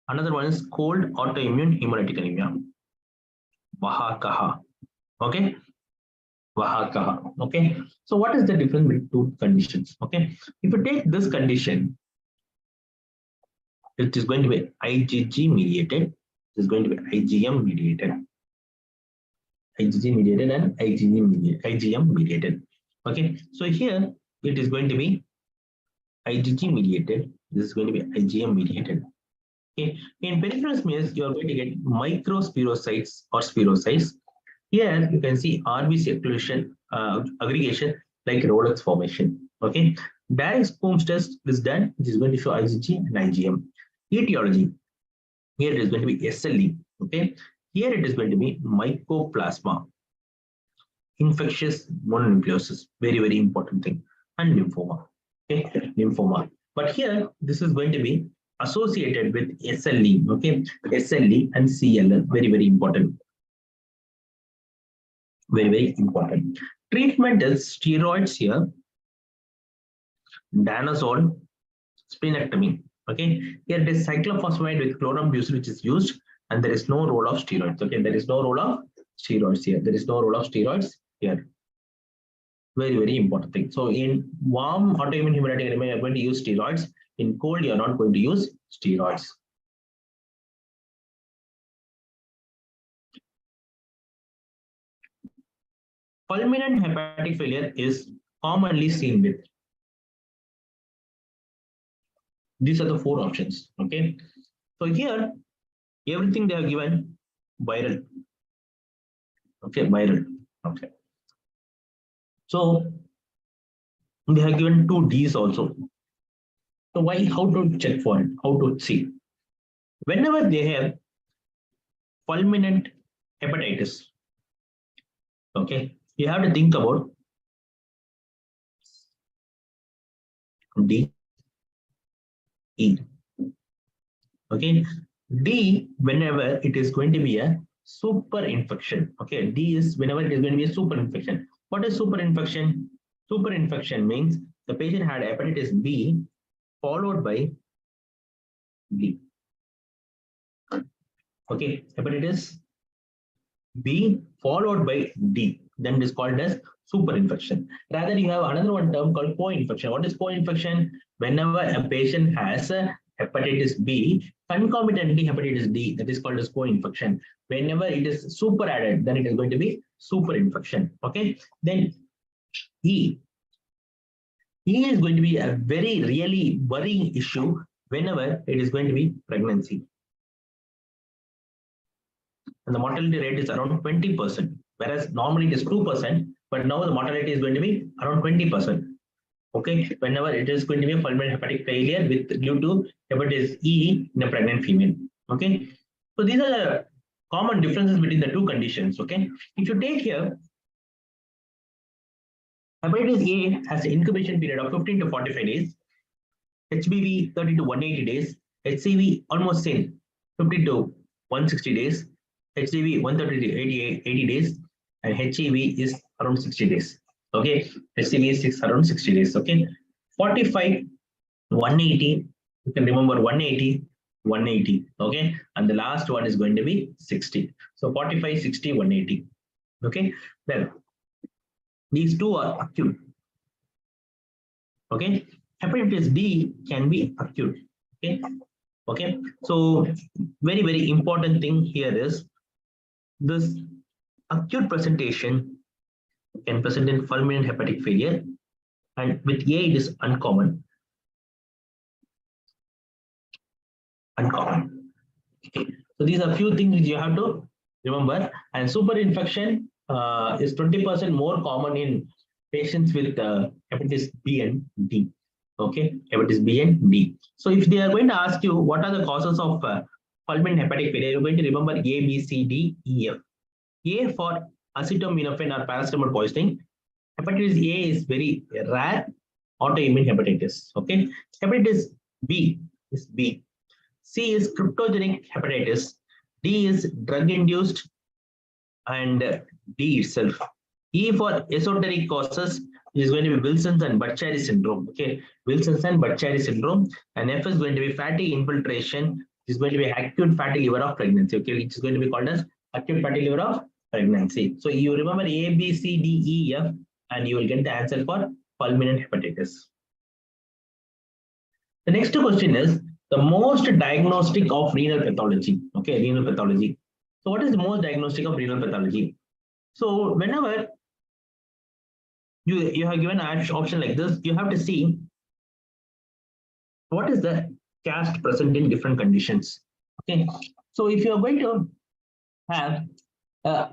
Another one is cold autoimmune hemolytic anemia. Vahakaha. Okay. Vahakaha. Okay. So what is the difference between two conditions? Okay. If you take this condition, it is going to be IgG mediated. It is going to be IgM mediated. IgG mediated and IgM mediated. Okay. So here it is going to be IgG mediated. This is going to be IgM mediated. Okay. In peripheral smears, you are going to get microspirocytes or spirocytes. Here you can see RBC aggregation like Rolex formation. Okay. Direct spume test is done, which is going to show IgG and IgM. Etiology. Here it is going to be SLE. Okay. Here it is going to be mycoplasma. Infectious mononucleosis. Very, very important thing. And lymphoma. Okay. Lymphoma. But here this is going to be associated with SLE. Okay. SLE and CLL. Very, very important. Very, very important. Treatment is steroids here, danazole, splenectomy. Okay, here it is cyclophosphamide with chlorambucil which is used, and there is no role of steroids. Okay, there is no role of steroids here. There is no role of steroids here. Very, very important thing. So in warm autoimmune hemolytic anemia, you are going to use steroids. In cold, you are not going to use steroids. Fulminant hepatic failure is commonly seen with. These are the four options. Okay. So here, everything they have given viral. Okay, viral. Okay. So they have given two Ds also. So why? How to check for it? How to see? Whenever they have fulminant hepatitis, okay, you have to think about D, E. Okay, D whenever it is going to be a super infection. Okay, D is whenever it is going to be a super infection. What is super infection? Super infection means the patient had hepatitis B followed by D. Okay, hepatitis B followed by D. Then it is called as super infection. Rather, you have another one term called co-infection. What is co-infection? Whenever a patient has a hepatitis B, concomitantly hepatitis D, that is called as co-infection. Whenever it is super added, then it is going to be super infection. Okay. Then E. E is going to be a very really worrying issue whenever it is going to be pregnancy. And the mortality rate is around 20%, whereas normally it is 2%, but now the mortality is going to be around 20%. Okay, whenever it is going to be a fulminant hepatic failure with due to hepatitis E in a pregnant female. Okay, so these are the common differences between the two conditions. Okay, if you take here, hepatitis A has an incubation period of 15 to 45 days, HBV 30 to 180 days, HCV almost same, 50 to 160 days, HCV 130 to 80 days, and HEV is around 60 days. Okay, HCV is around 60 days. Okay, 45, 180. You can remember 180, 180. Okay, and the last one is going to be 60. So 45, 60, 180. Okay, then these two are acute. Okay, hepatitis B can be acute. Okay, okay. So very, very important thing here is this acute presentation can present in fulminant hepatic failure, and with A it is uncommon. Uncommon. Okay. So these are few things which you have to remember. And super infection is 20% more common in patients with hepatitis B and D. Okay, hepatitis B and D. So if they are going to ask you what are the causes of fulminant hepatic failure, you're going to remember A, B, C, D, E, F. A for acetaminophen or paracetamol poisoning. Hepatitis A is very rare autoimmune hepatitis. Okay, hepatitis B is B. C is cryptogenic hepatitis. D is drug-induced, and D itself. E for esoteric causes, It is going to be Wilson's and Budd-Chiari syndrome. Okay, Wilson's and Budd-Chiari syndrome, and F is going to be fatty infiltration. It is going to be acute fatty liver of pregnancy. Okay, which is going to be called as acute fatty liver of pregnancy. So you remember A, B, C, D, E, F, and you will get the answer for fulminant hepatitis. The next question is the most diagnostic of renal pathology. Okay, renal pathology. So what is the most diagnostic of renal pathology? So whenever you have given an option like this, you have to see what is the caste present in different conditions. Okay, so if you are going to have a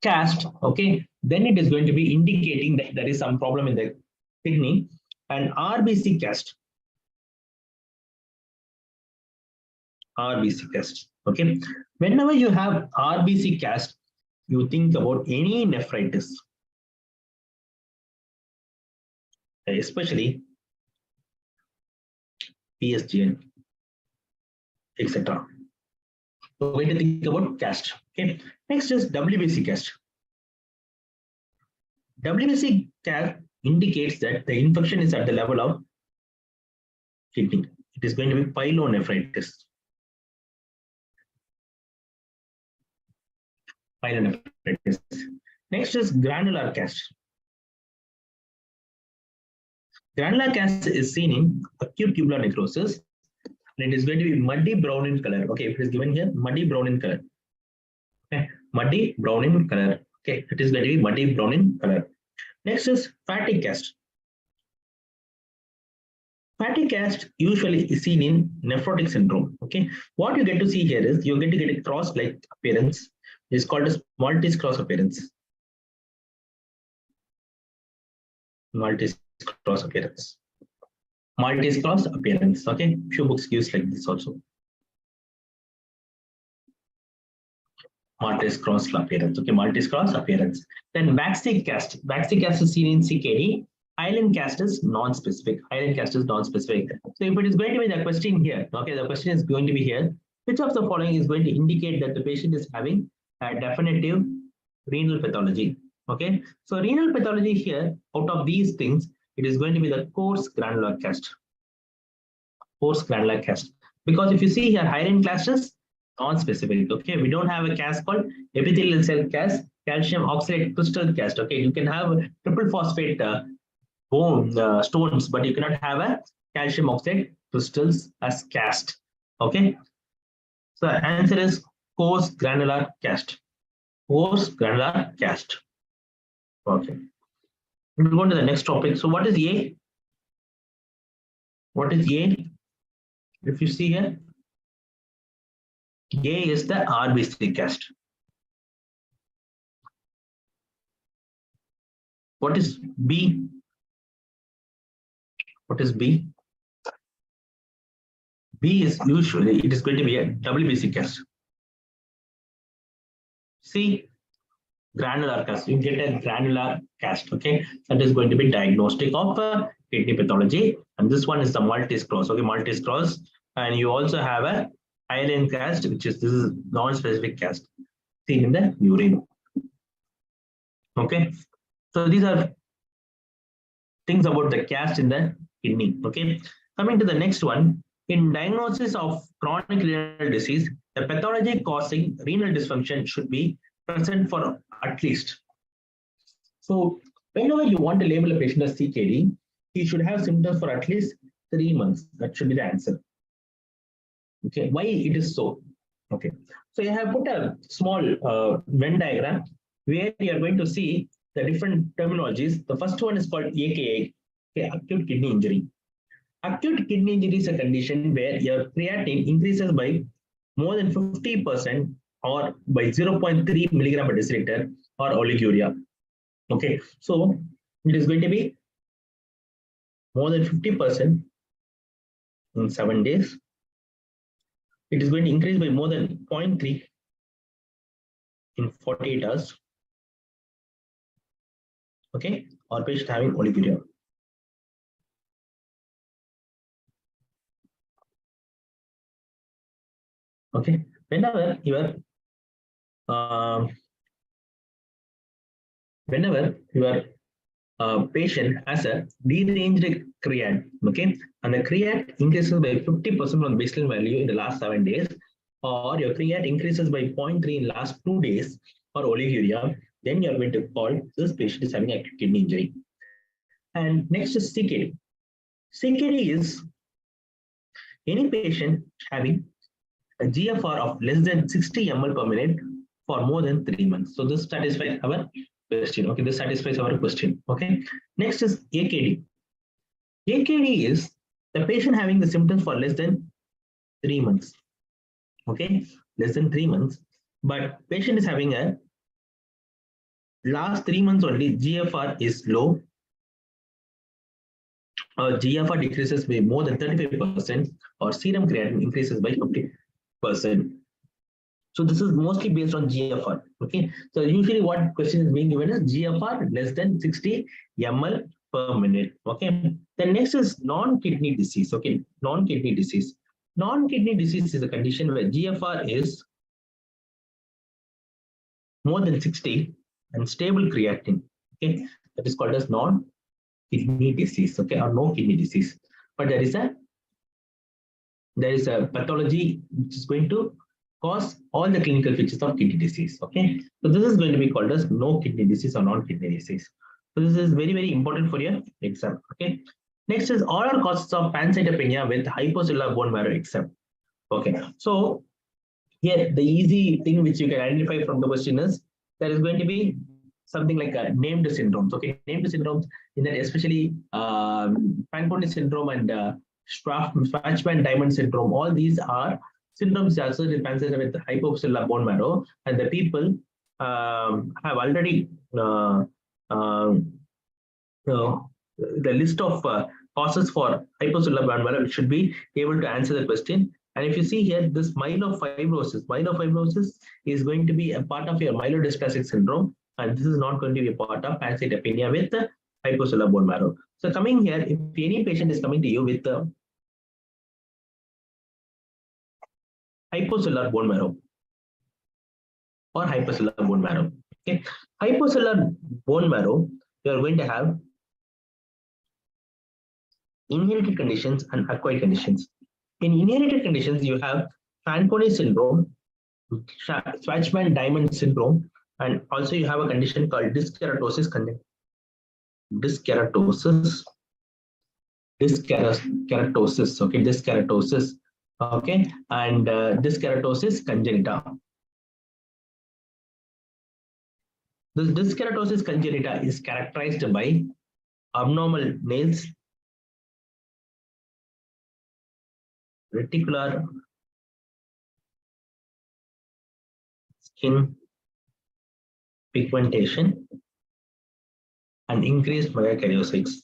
caste, okay, then it is going to be indicating that there is some problem in the kidney. And RBC caste, okay, whenever you have RBC caste, you think about any nephritis, especially PSGN, etc. So we're going to think about caste. Okay, next is WBC caste. WBC caste indicates that the infection is at the level of kidney. It is going to be pyelonephritis. Next is granular caste. Granular caste is seen in acute tubular necrosis, and it is going to be muddy brown in color. Okay, it is given here muddy brown in color. Okay, muddy brown in color. Okay, it is going to be muddy brown in color. Next is fatty caste. Fatty caste usually is seen in nephrotic syndrome. Okay, what you get to see here is you get to get a cross-like appearance. It is called as Maltese cross appearance. Maltese cross appearance. Maltese cross appearance. Okay, few books use like this also. Maltese cross appearance. Okay, Maltese cross appearance. Then Baxi caste. Baxi caste is seen in CKD. Island caste is non-specific. Island caste is non-specific. So if it is going to be the question here, okay, the question is going to be here. Which of the following is going to indicate that the patient is having a definitive renal pathology? Okay, so renal pathology here, out of these things, it is going to be the coarse granular caste. Coarse granular caste. Because if you see here, Island caste is non-specific. Okay, we don't have a caste called epithelial cell caste, calcium oxalate crystal caste. Okay, you can have triple phosphate bone stones, but you cannot have a calcium oxide crystals as caste. Okay, so the answer is coarse granular caste. Coarse granular caste. Okay, we'll go on to the next topic. So what is A? What is A? If you see here, A is the RBC caste. What is B? What is B? B is usually, it is going to be a WBC caste. C, granular caste. You get a granular caste. Okay, that is going to be diagnostic of kidney pathology. And this one is the Maltese cross. Okay, Maltese cross. And you also have a Island caste, which is this is non-specific caste seen in the urine. Okay, so these are things about the caste in the kidney. Okay, coming to the next one. In diagnosis of chronic renal disease, the pathology causing renal dysfunction should be present for at least. So whenever you want to label a patient as CKD, he should have symptoms for at least 3 months. That should be the answer. Okay, why it is so? Okay, so I have put a small Venn diagram where you are going to see the different terminologies. The first one is called AKI, okay, acute kidney injury. Acute kidney injury is a condition where your creatinine increases by more than 50% or by 0.3 milligram per deciliter or oliguria. Okay, so it is going to be more than 50% in 7 days. It is going to increase by more than 0.3 in 48 hours. Okay, or patient having oliguria. Okay, whenever you are patient has a deranged creat, okay, and the creat increases by 50% from baseline value in the last 7 days, or your creat increases by 0.3 in last 2 days, or oliguria, then you're going to call this patient is having acute kidney injury. And next is CKD. CKD is any patient having a GFR of less than 60 ml per minute for more than 3 months. So this satisfies our question. Okay, this satisfies our question. Okay, next is AKD. AKD is the patient having the symptoms for less than 3 months. Okay, less than 3 months, but patient is having a last 3 months only GFR is low. GFR decreases by more than 35%, or serum creatinine increases by 50%. So this is mostly based on GFR. Okay, so usually what question is being given is GFR less than 60 ml per minute. Okay, then next is non-kidney disease. Okay, non-kidney disease. Non-kidney disease is a condition where GFR is more than 60 and stable creatinine. Okay, that is called as non-kidney disease. Okay, or no kidney disease. But there is a pathology which is going to cause all the clinical features of kidney disease. Okay, so this is going to be called as no kidney disease or non-kidney disease. So this is very, very important for your exam. Okay, next is all our causes of pancytopenia with hypocellular bone marrow exam. Okay, so here the easy thing which you can identify from the question is there is going to be something like a named syndromes. Okay, named syndromes in that especially Fanconi syndrome and Schwarzman-Diamond syndrome. All these are syndromes associated with hypocellular bone marrow, and the people have already the list of causes for hypocellular bone marrow should be able to answer the question. And if you see here, this myelofibrosis is going to be a part of your myelodysplastic syndrome, and this is not going to be a part of pancytopenia with the hypocellular bone marrow. So coming here, if any patient is coming to you with the hypocellular bone marrow or hypercellular bone marrow, okay, hypocellular bone marrow, you are going to have inherited conditions and acquired conditions. In inherited conditions, you have Fanconi syndrome, Schwarzman-Diamond syndrome, and also you have a condition called dyskeratosis. Dyskeratosis, okay, and dyskeratosis congenita. This dyskeratosis congenita is characterized by abnormal nails, reticular skin pigmentation, and increased megakaryocytes.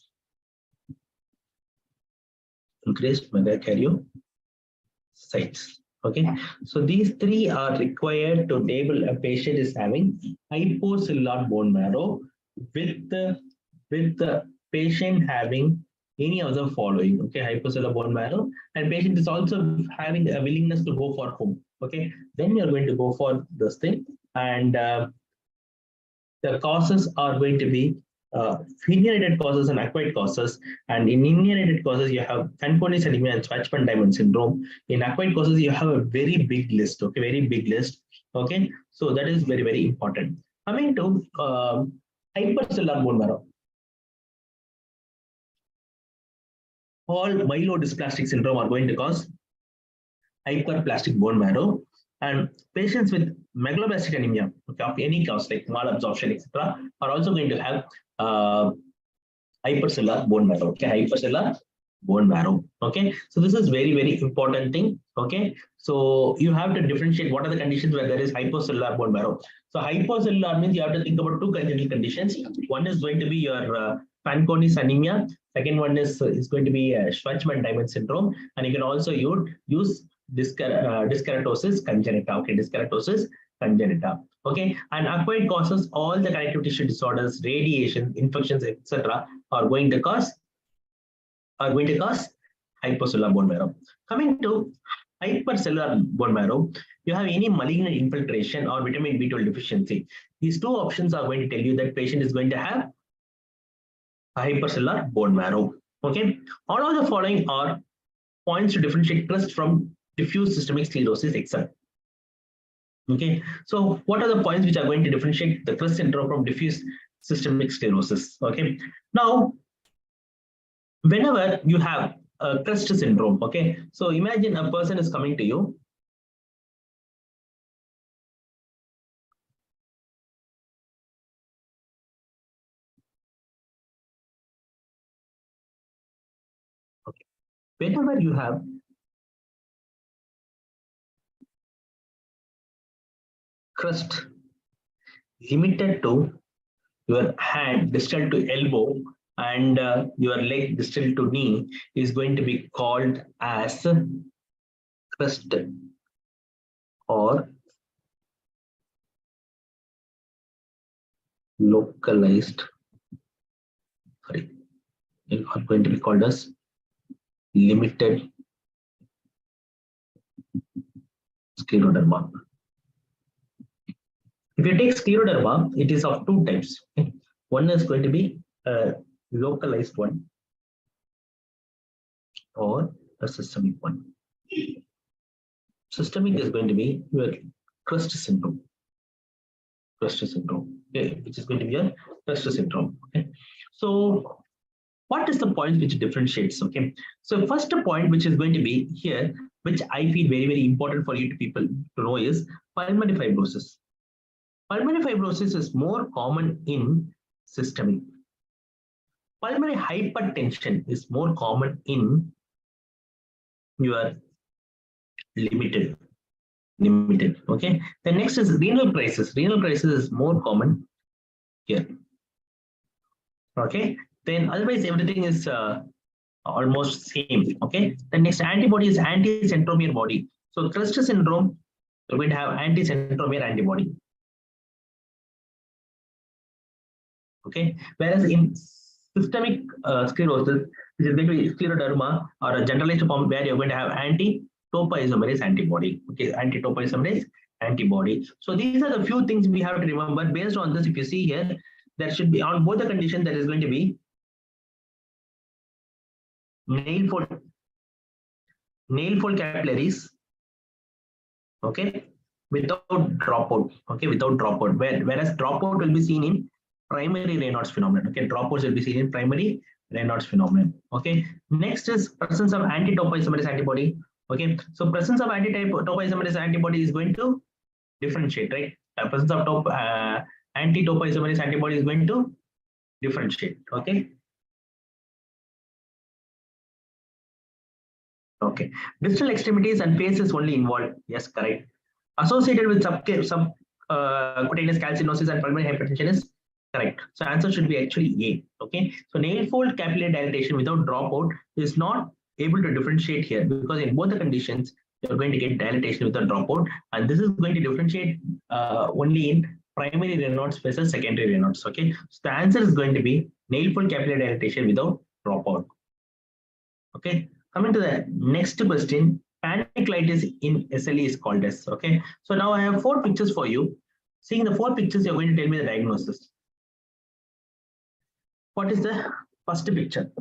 Okay, so these three are required to label a patient is having hypocellular bone marrow with the patient having any of the following. Okay, hypocellular bone marrow, and patient is also having a willingness to go for home. Okay, then you're going to go for this thing, and the causes are going to be inherited causes and acquired causes. And in inherited causes, you have Fanconi anemia and Schwarzman-Diamond syndrome. In acquired causes, you have a very big list. Okay, very big list. Okay, so that is very, very important. Coming to hypercellular bone marrow. All myelodysplastic syndrome are going to cause hyperplastic bone marrow, and patients with megaloblastic anemia, okay, of any cause like malabsorption, etc., are also going to have hypercellular bone marrow. Okay, hypercellular bone marrow. Okay, so this is very, very important thing. Okay, so you have to differentiate what are the conditions where there is hypocellular bone marrow. So hypocellular means you have to think about two congenital conditions. One is going to be your Fanconi anemia. Second one is going to be Schwarzman-Diamond syndrome, and you can also use dyskeratosis congenita. Okay, dyskeratosis congenita. Okay, and acquired causes, all the connective tissue disorders, radiation, infections, etc., are going to cause hypocellular bone marrow. Coming to hypercellular bone marrow, you have any malignant infiltration or vitamin B12 deficiency. These two options are going to tell you that patient is going to have hypercellular bone marrow. Okay, all of the following are points to differentiate crust from diffuse systemic sclerosis except. Okay, so what are the points which are going to differentiate the crust syndrome from diffuse systemic sclerosis? Okay, now whenever you have a crust syndrome, okay, so imagine a person is coming to you. Okay, whenever you have crust limited to your hand distal to elbow and your leg distal to knee is going to be called as crust or localized, sorry, are going to be called as limited scleroderma. If you take scleroderma, it is of two types. Okay? One is going to be a localized one or a systemic one. Systemic is going to be your crust syndrome. Crust syndrome, okay, which is going to be a crust syndrome. Okay, so what is the point which differentiates? Okay, so first point which is going to be here, which I feel very important for you to people to know is pulmonary fibrosis. Pulmonary fibrosis is more common in systemic. Pulmonary hypertension is more common in your limited. Okay, the next is renal crisis. Renal crisis is more common here. Okay, then otherwise everything is almost same. Okay, the next antibody is anti-centromere body. So cluster syndrome, you're going to have anti-centromere antibody. Okay, whereas in systemic sclerosis, which is going to be scleroderma or a generalized form where you're going to have anti-topoisomerase antibody. Okay, anti-topoisomerase antibody. So these are the few things we have to remember. Based on this, if you see here, there should be on both the conditions there is going to be nail fold capillaries, okay, without dropout, okay, without dropout. Whereas dropout will be seen in primary Raynaud's phenomenon. Okay, dropouts will be seen in primary Raynaud's phenomenon. Okay, next is presence of anti-topoisomerase antibody. Okay, so presence of anti-topoisomerase antibody is going to differentiate, right? Presence of anti-topoisomerase antibody is going to differentiate. Okay. Okay, distal extremities and face is only involved. Yes, correct. Associated with subcutaneous calcinosis and pulmonary hypertension is correct. So answer should be actually A. Okay, so nail fold capillary dilatation without dropout is not able to differentiate here because in both the conditions you're going to get dilatation without dropout, and this is going to differentiate only in primary Raynaud's versus secondary Raynaud's. Okay, so the answer is going to be nail fold capillary dilatation without dropout. Okay. Coming to the next question, panniculitis in SLE is called as. Okay, so now I have 4 pictures for you. Seeing the 4 pictures, you're going to tell me the diagnosis. What is the first picture?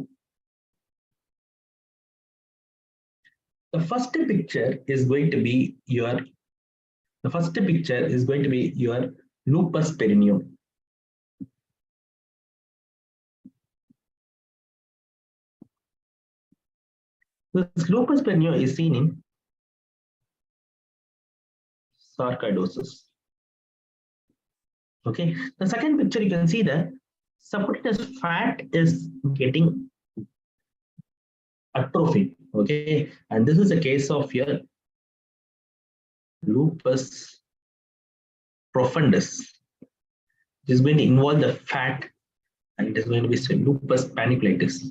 The first picture is going to be your. The first picture is going to be your lupus perineum. This lupus perineum is seen in sarcoidosis. Okay, the second picture you can see that subcutaneous fat is getting atrophied. Okay, and this is a case of your lupus profundus. It is going to involve the fat and it is going to be lupus panniculitis.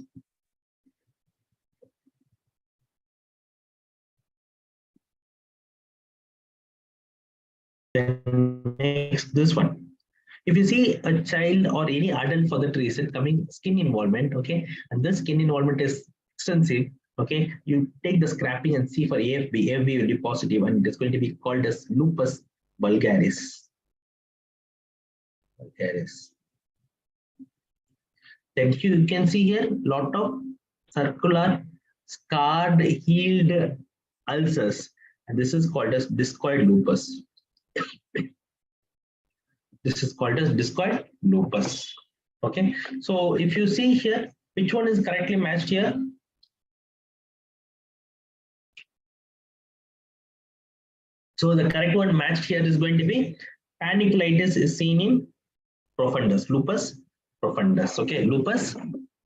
Then next, this one. If you see a child or any adult for that reason coming skin involvement, okay, and this skin involvement is extensive, okay, you take the scrapping and see for AFB, AFB will be positive and it is going to be called as lupus vulgaris. Then you can see here lot of circular scarred healed ulcers, and this is called as discoid lupus. This is called as discoid lupus. Okay, so if you see here, which one is correctly matched here? So the correct one matched here is going to be panniculitis is seen in profundus, lupus profundus. Okay, lupus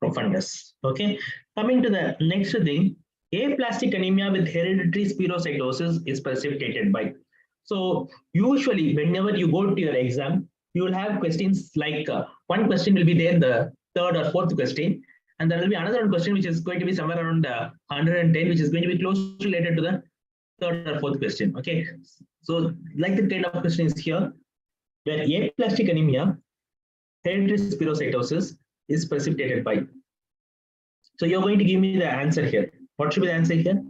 profundus. Okay, coming to the next thing, aplastic anemia with hereditary spherocytosis is precipitated by. So usually whenever you go to your exam, you will have questions like one question will be there, the third or fourth question, and there will be another question which is going to be somewhere around 110, which is going to be close related to the third or fourth question. Okay, so like the kind of question is here, where aplastic anemia, hereditary spherocytosis is precipitated by. So you're going to give me the answer here. What should be the answer here?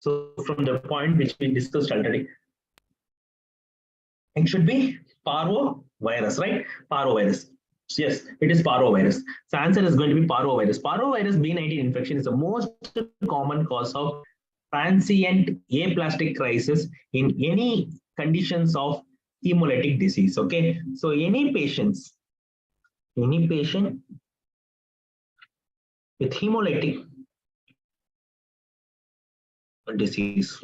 So from the point which we discussed already, it should be parvovirus, right? Parvovirus. Yes, it is parvovirus. So answer is going to be parvovirus. Parvovirus B19 infection is the most common cause of transient aplastic crisis in any conditions of hemolytic disease. Okay, so any patient with hemolytic disease,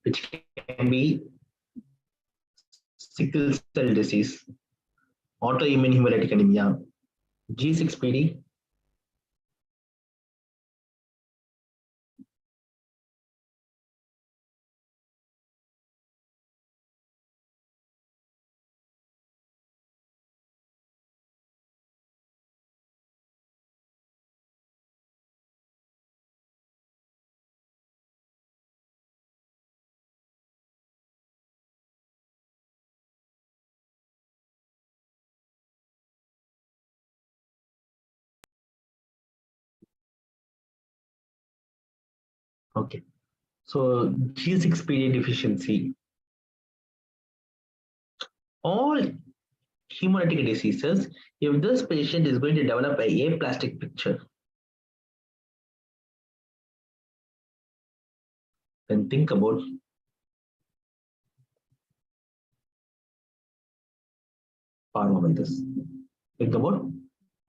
which can be sickle cell disease, autoimmune hemolytic anemia, G6PD, okay. So G6PD deficiency, all hemolytic diseases, if this patient is going to develop a aplastic picture, then think about parvovirus. Think about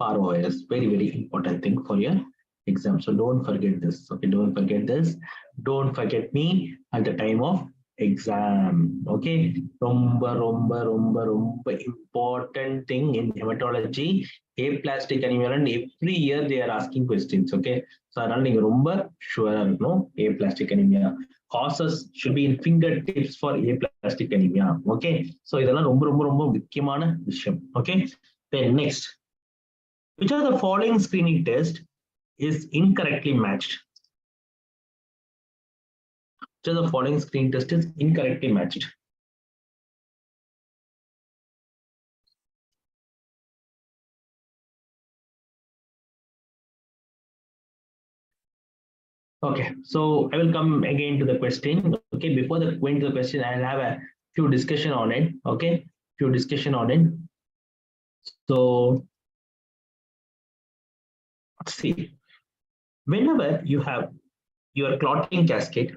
parvovirus. Very, very important thing for your exam. So don't forget this. Okay, don't forget this. Don't forget me at the time of exam. Okay, romba important thing in hematology. Aplastic anemia, and every year they are asking questions. Okay, so அதனால நீங்க ரொம்ப sure no aplastic anemia. Causes should be in fingertips for aplastic anemia. Okay, so இதெல்லாம் ரொம்ப முக்கியமான விஷயம். Okay, then next, which of the following screening test is incorrectly matched? Which of the following screening test is incorrectly matched? Okay, so I will come again to the question. Okay, before going to the question, I'll have a few discussion on it. Okay, few discussion on it. So see, whenever you have your clotting cascade,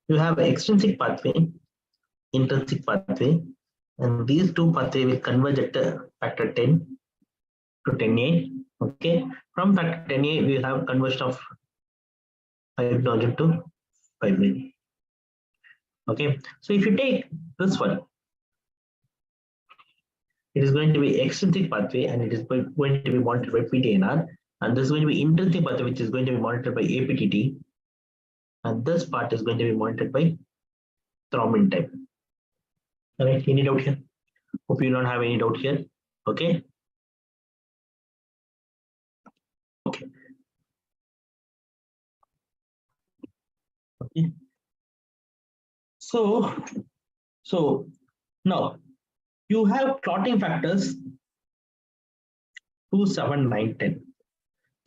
you have an extrinsic pathway, intrinsic pathway, and these two pathways will converge at factor 10 to 10A. Okay, from factor 10A, we have conversion of hydrogen to 5A. Okay, so if you take this one, it is going to be extrinsic pathway and it is going to be monitored by PTNR, and this is going to be intrinsic pathway which is going to be monitored by APTT, and this part is going to be monitored by thrombin type. All right, any doubt here? Hope you don't have any doubt here. Okay. Okay. Okay. So now you have clotting factors 2, 7, 9, 10.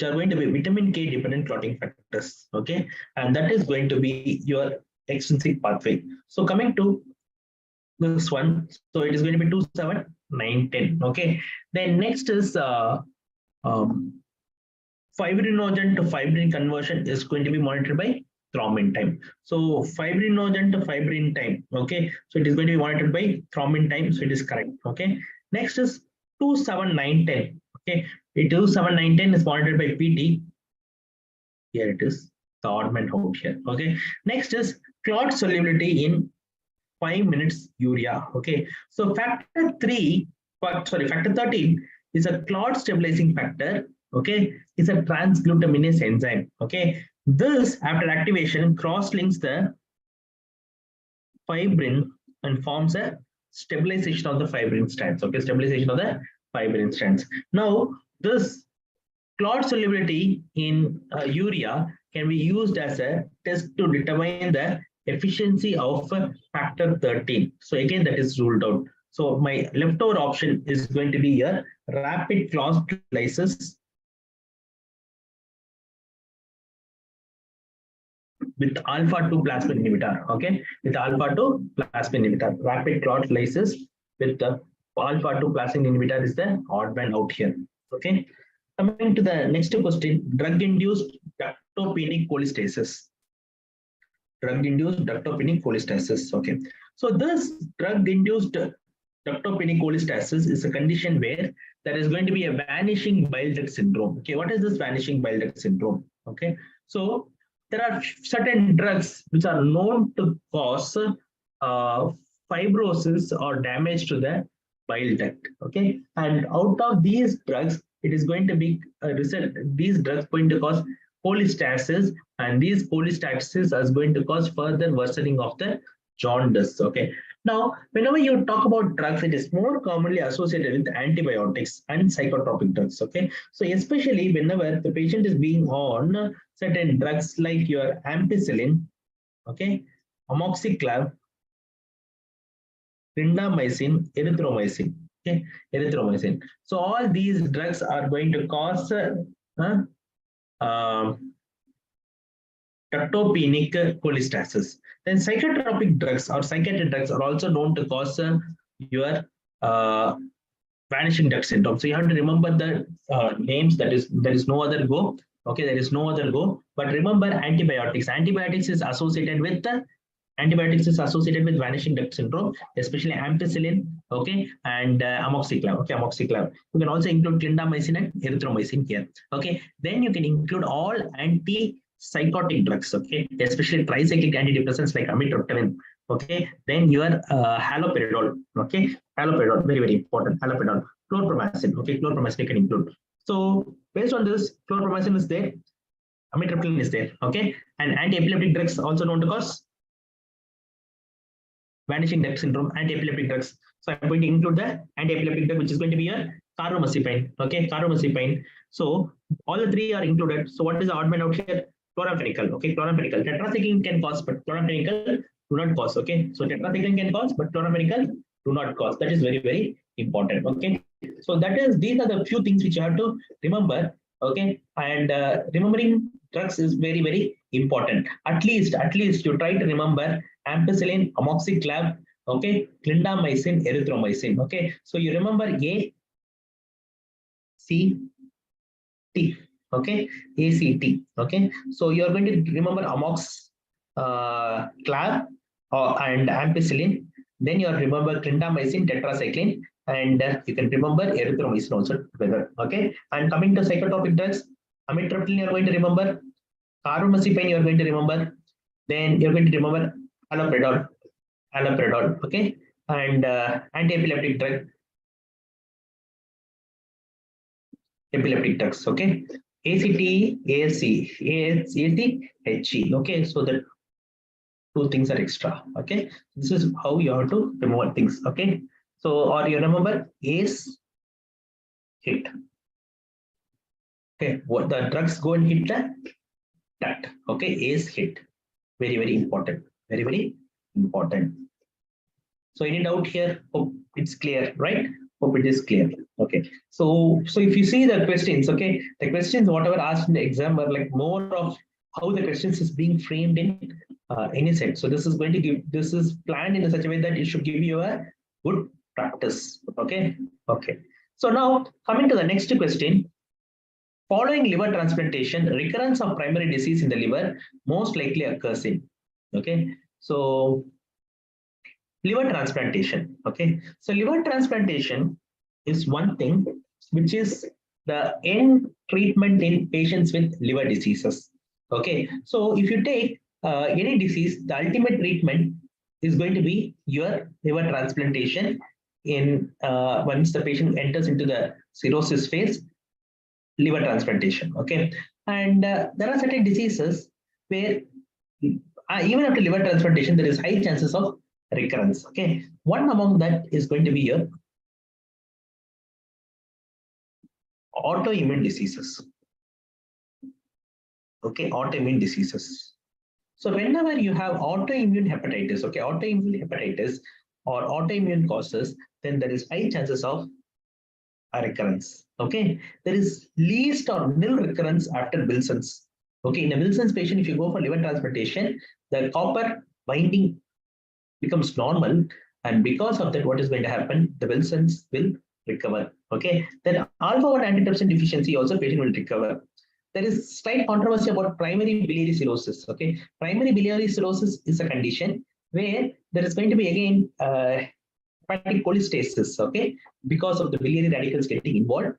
Which are going to be vitamin K dependent clotting factors. Okay, and that is going to be your extrinsic pathway. So coming to this one, so it is going to be 2, 7, 9, 10. Okay. Then next is fibrinogen to fibrin conversion is going to be monitored by thrombin time. So fibrinogen to fibrin time. Okay. So it is going to be monitored by thrombin time. So it is correct. Okay. Next is 2, 7, 9, 10. Okay. 2, 7, 9, 10 is monitored by PT. Here it is. The odd man out here. Okay. Next is clot solubility in 5 minutes urea. Okay. So factor 13 is a clot stabilizing factor. Okay. It's a transglutaminase enzyme. Okay. This, after activation, cross-links the fibrin and forms a stabilization of the fibrin strands. Okay. Stabilization of the fibrin strands. Now, this clot solubility in urea can be used as a test to determine the efficiency of factor 13. So again, that is ruled out. So my leftover option is going to be a rapid clot lysis with alpha-2 plasmin inhibitor. Okay, with alpha-2 plasmin inhibitor, rapid clot lysis with the alpha-2 plasmin inhibitor is the odd man out here. Okay. Coming to the next question, drug-induced ductopenic cholestasis. Drug-induced ductopenic cholestasis. Okay. So this drug-induced ductopenic cholestasis is a condition where there is going to be a vanishing bile duct syndrome. Okay. What is this vanishing bile duct syndrome? Okay. So there are certain drugs which are known to cause fibrosis or damage to the bile duct. Okay. And out of these drugs, it is going to be a result. These drugs going to cause cholestasis, and these cholestasis is going to cause further worsening of the jaundice. Okay. Now, whenever you talk about drugs, it is more commonly associated with antibiotics and psychotropic drugs. Okay. So especially whenever the patient is being on certain drugs like your ampicillin, okay, amoxiclav, clindamycin, erythromycin. Okay, erythromycin. So all these drugs are going to cause ductopenic cholestasis. Then psychotropic drugs or psychiatric drugs are also known to cause your vanishing duct syndrome. So you have to remember the names. There is no other go. Okay, there is no other go. But remember antibiotics. Antibiotics is associated with vanishing duct syndrome, especially ampicillin, okay, and amoxiclav. Okay, amoxiclav. You can also include clindamycin and erythromycin here. Okay, then you can include all antipsychotic drugs. Okay, especially tricyclic antidepressants like amitriptyline. Okay, then your haloperidol. Okay, haloperidol, very important. Haloperidol, chlorpromazine. Okay, chlorpromazine you can include. So based on this, chlorpromazine is there, amitriptyline is there. Okay, and anti-epileptic drugs also known to cause vanishing duct syndrome, anti-epileptic drugs. So I'm going to include the anti-epileptic drug, which is going to be a carbamazepine. Okay, carbamazepine. So all the three are included. So what is the odd man out here? Chloramphenicol. Okay, chloramphenicol. Tetracycline can cause, but chloramphenicol do not cause. Okay, so tetracycline can cause, but chloramphenicol do not cause. That is very important. Okay, so these are the few things which you have to remember. Okay, and remembering drugs is very important. At least you try to remember ampicillin, amoxiclav, okay, clindamycin, erythromycin. Okay, so you remember A, C, T. Okay, ACT. Okay, so you are going to remember amoxiclav and ampicillin. Then you are remember clindamycin, tetracycline, and you can remember erythromycin also together. Okay, and coming to psychotropic drugs, amitriptyline you are going to remember, carbamazepine you are going to remember, then you are going to remember haloperidol, okay, and anti-epileptic drug, epileptic drugs. Okay, ACT, ASC, HE. Okay, so the two things are extra. Okay, this is how you have to remember things. Okay, so or you remember ACE hit. Okay, what the drugs go and hit the duct. Okay, ACE hit. Very important. Very important. So any doubt here? Hope it's clear, right? Hope it is clear. Okay. So if you see the questions, okay, the questions whatever asked in the exam were like more of how the questions is being framed in INICET. So this is going to give, this is planned in such a way that it should give you a good practice. Okay. Okay. So now coming to the next question. Following liver transplantation, recurrence of primary disease in the liver most likely occurs in. Okay. So liver transplantation. Okay. So liver transplantation is one thing which is the end treatment in patients with liver diseases. Okay. So if you take any disease, the ultimate treatment is going to be your liver transplantation in once the patient enters into the cirrhosis phase, liver transplantation. Okay. And there are certain diseases where even after liver transplantation, there is high chances of recurrence. Okay. One among that is going to be your autoimmune diseases. Okay, autoimmune diseases. So whenever you have autoimmune hepatitis, okay, autoimmune hepatitis or autoimmune causes, then there is high chances of a recurrence. Okay, there is least or nil recurrence after Wilson's. Okay, in a Wilson's patient, if you go for liver transplantation, the copper binding becomes normal, and because of that, what is going to happen? The Wilson's will recover. Okay, then alpha-1 antitrypsin deficiency also patient will recover. There is slight controversy about primary biliary cirrhosis. Okay, primary biliary cirrhosis is a condition where there is going to be again hepatic cholestasis. Okay, because of the biliary radicals getting involved.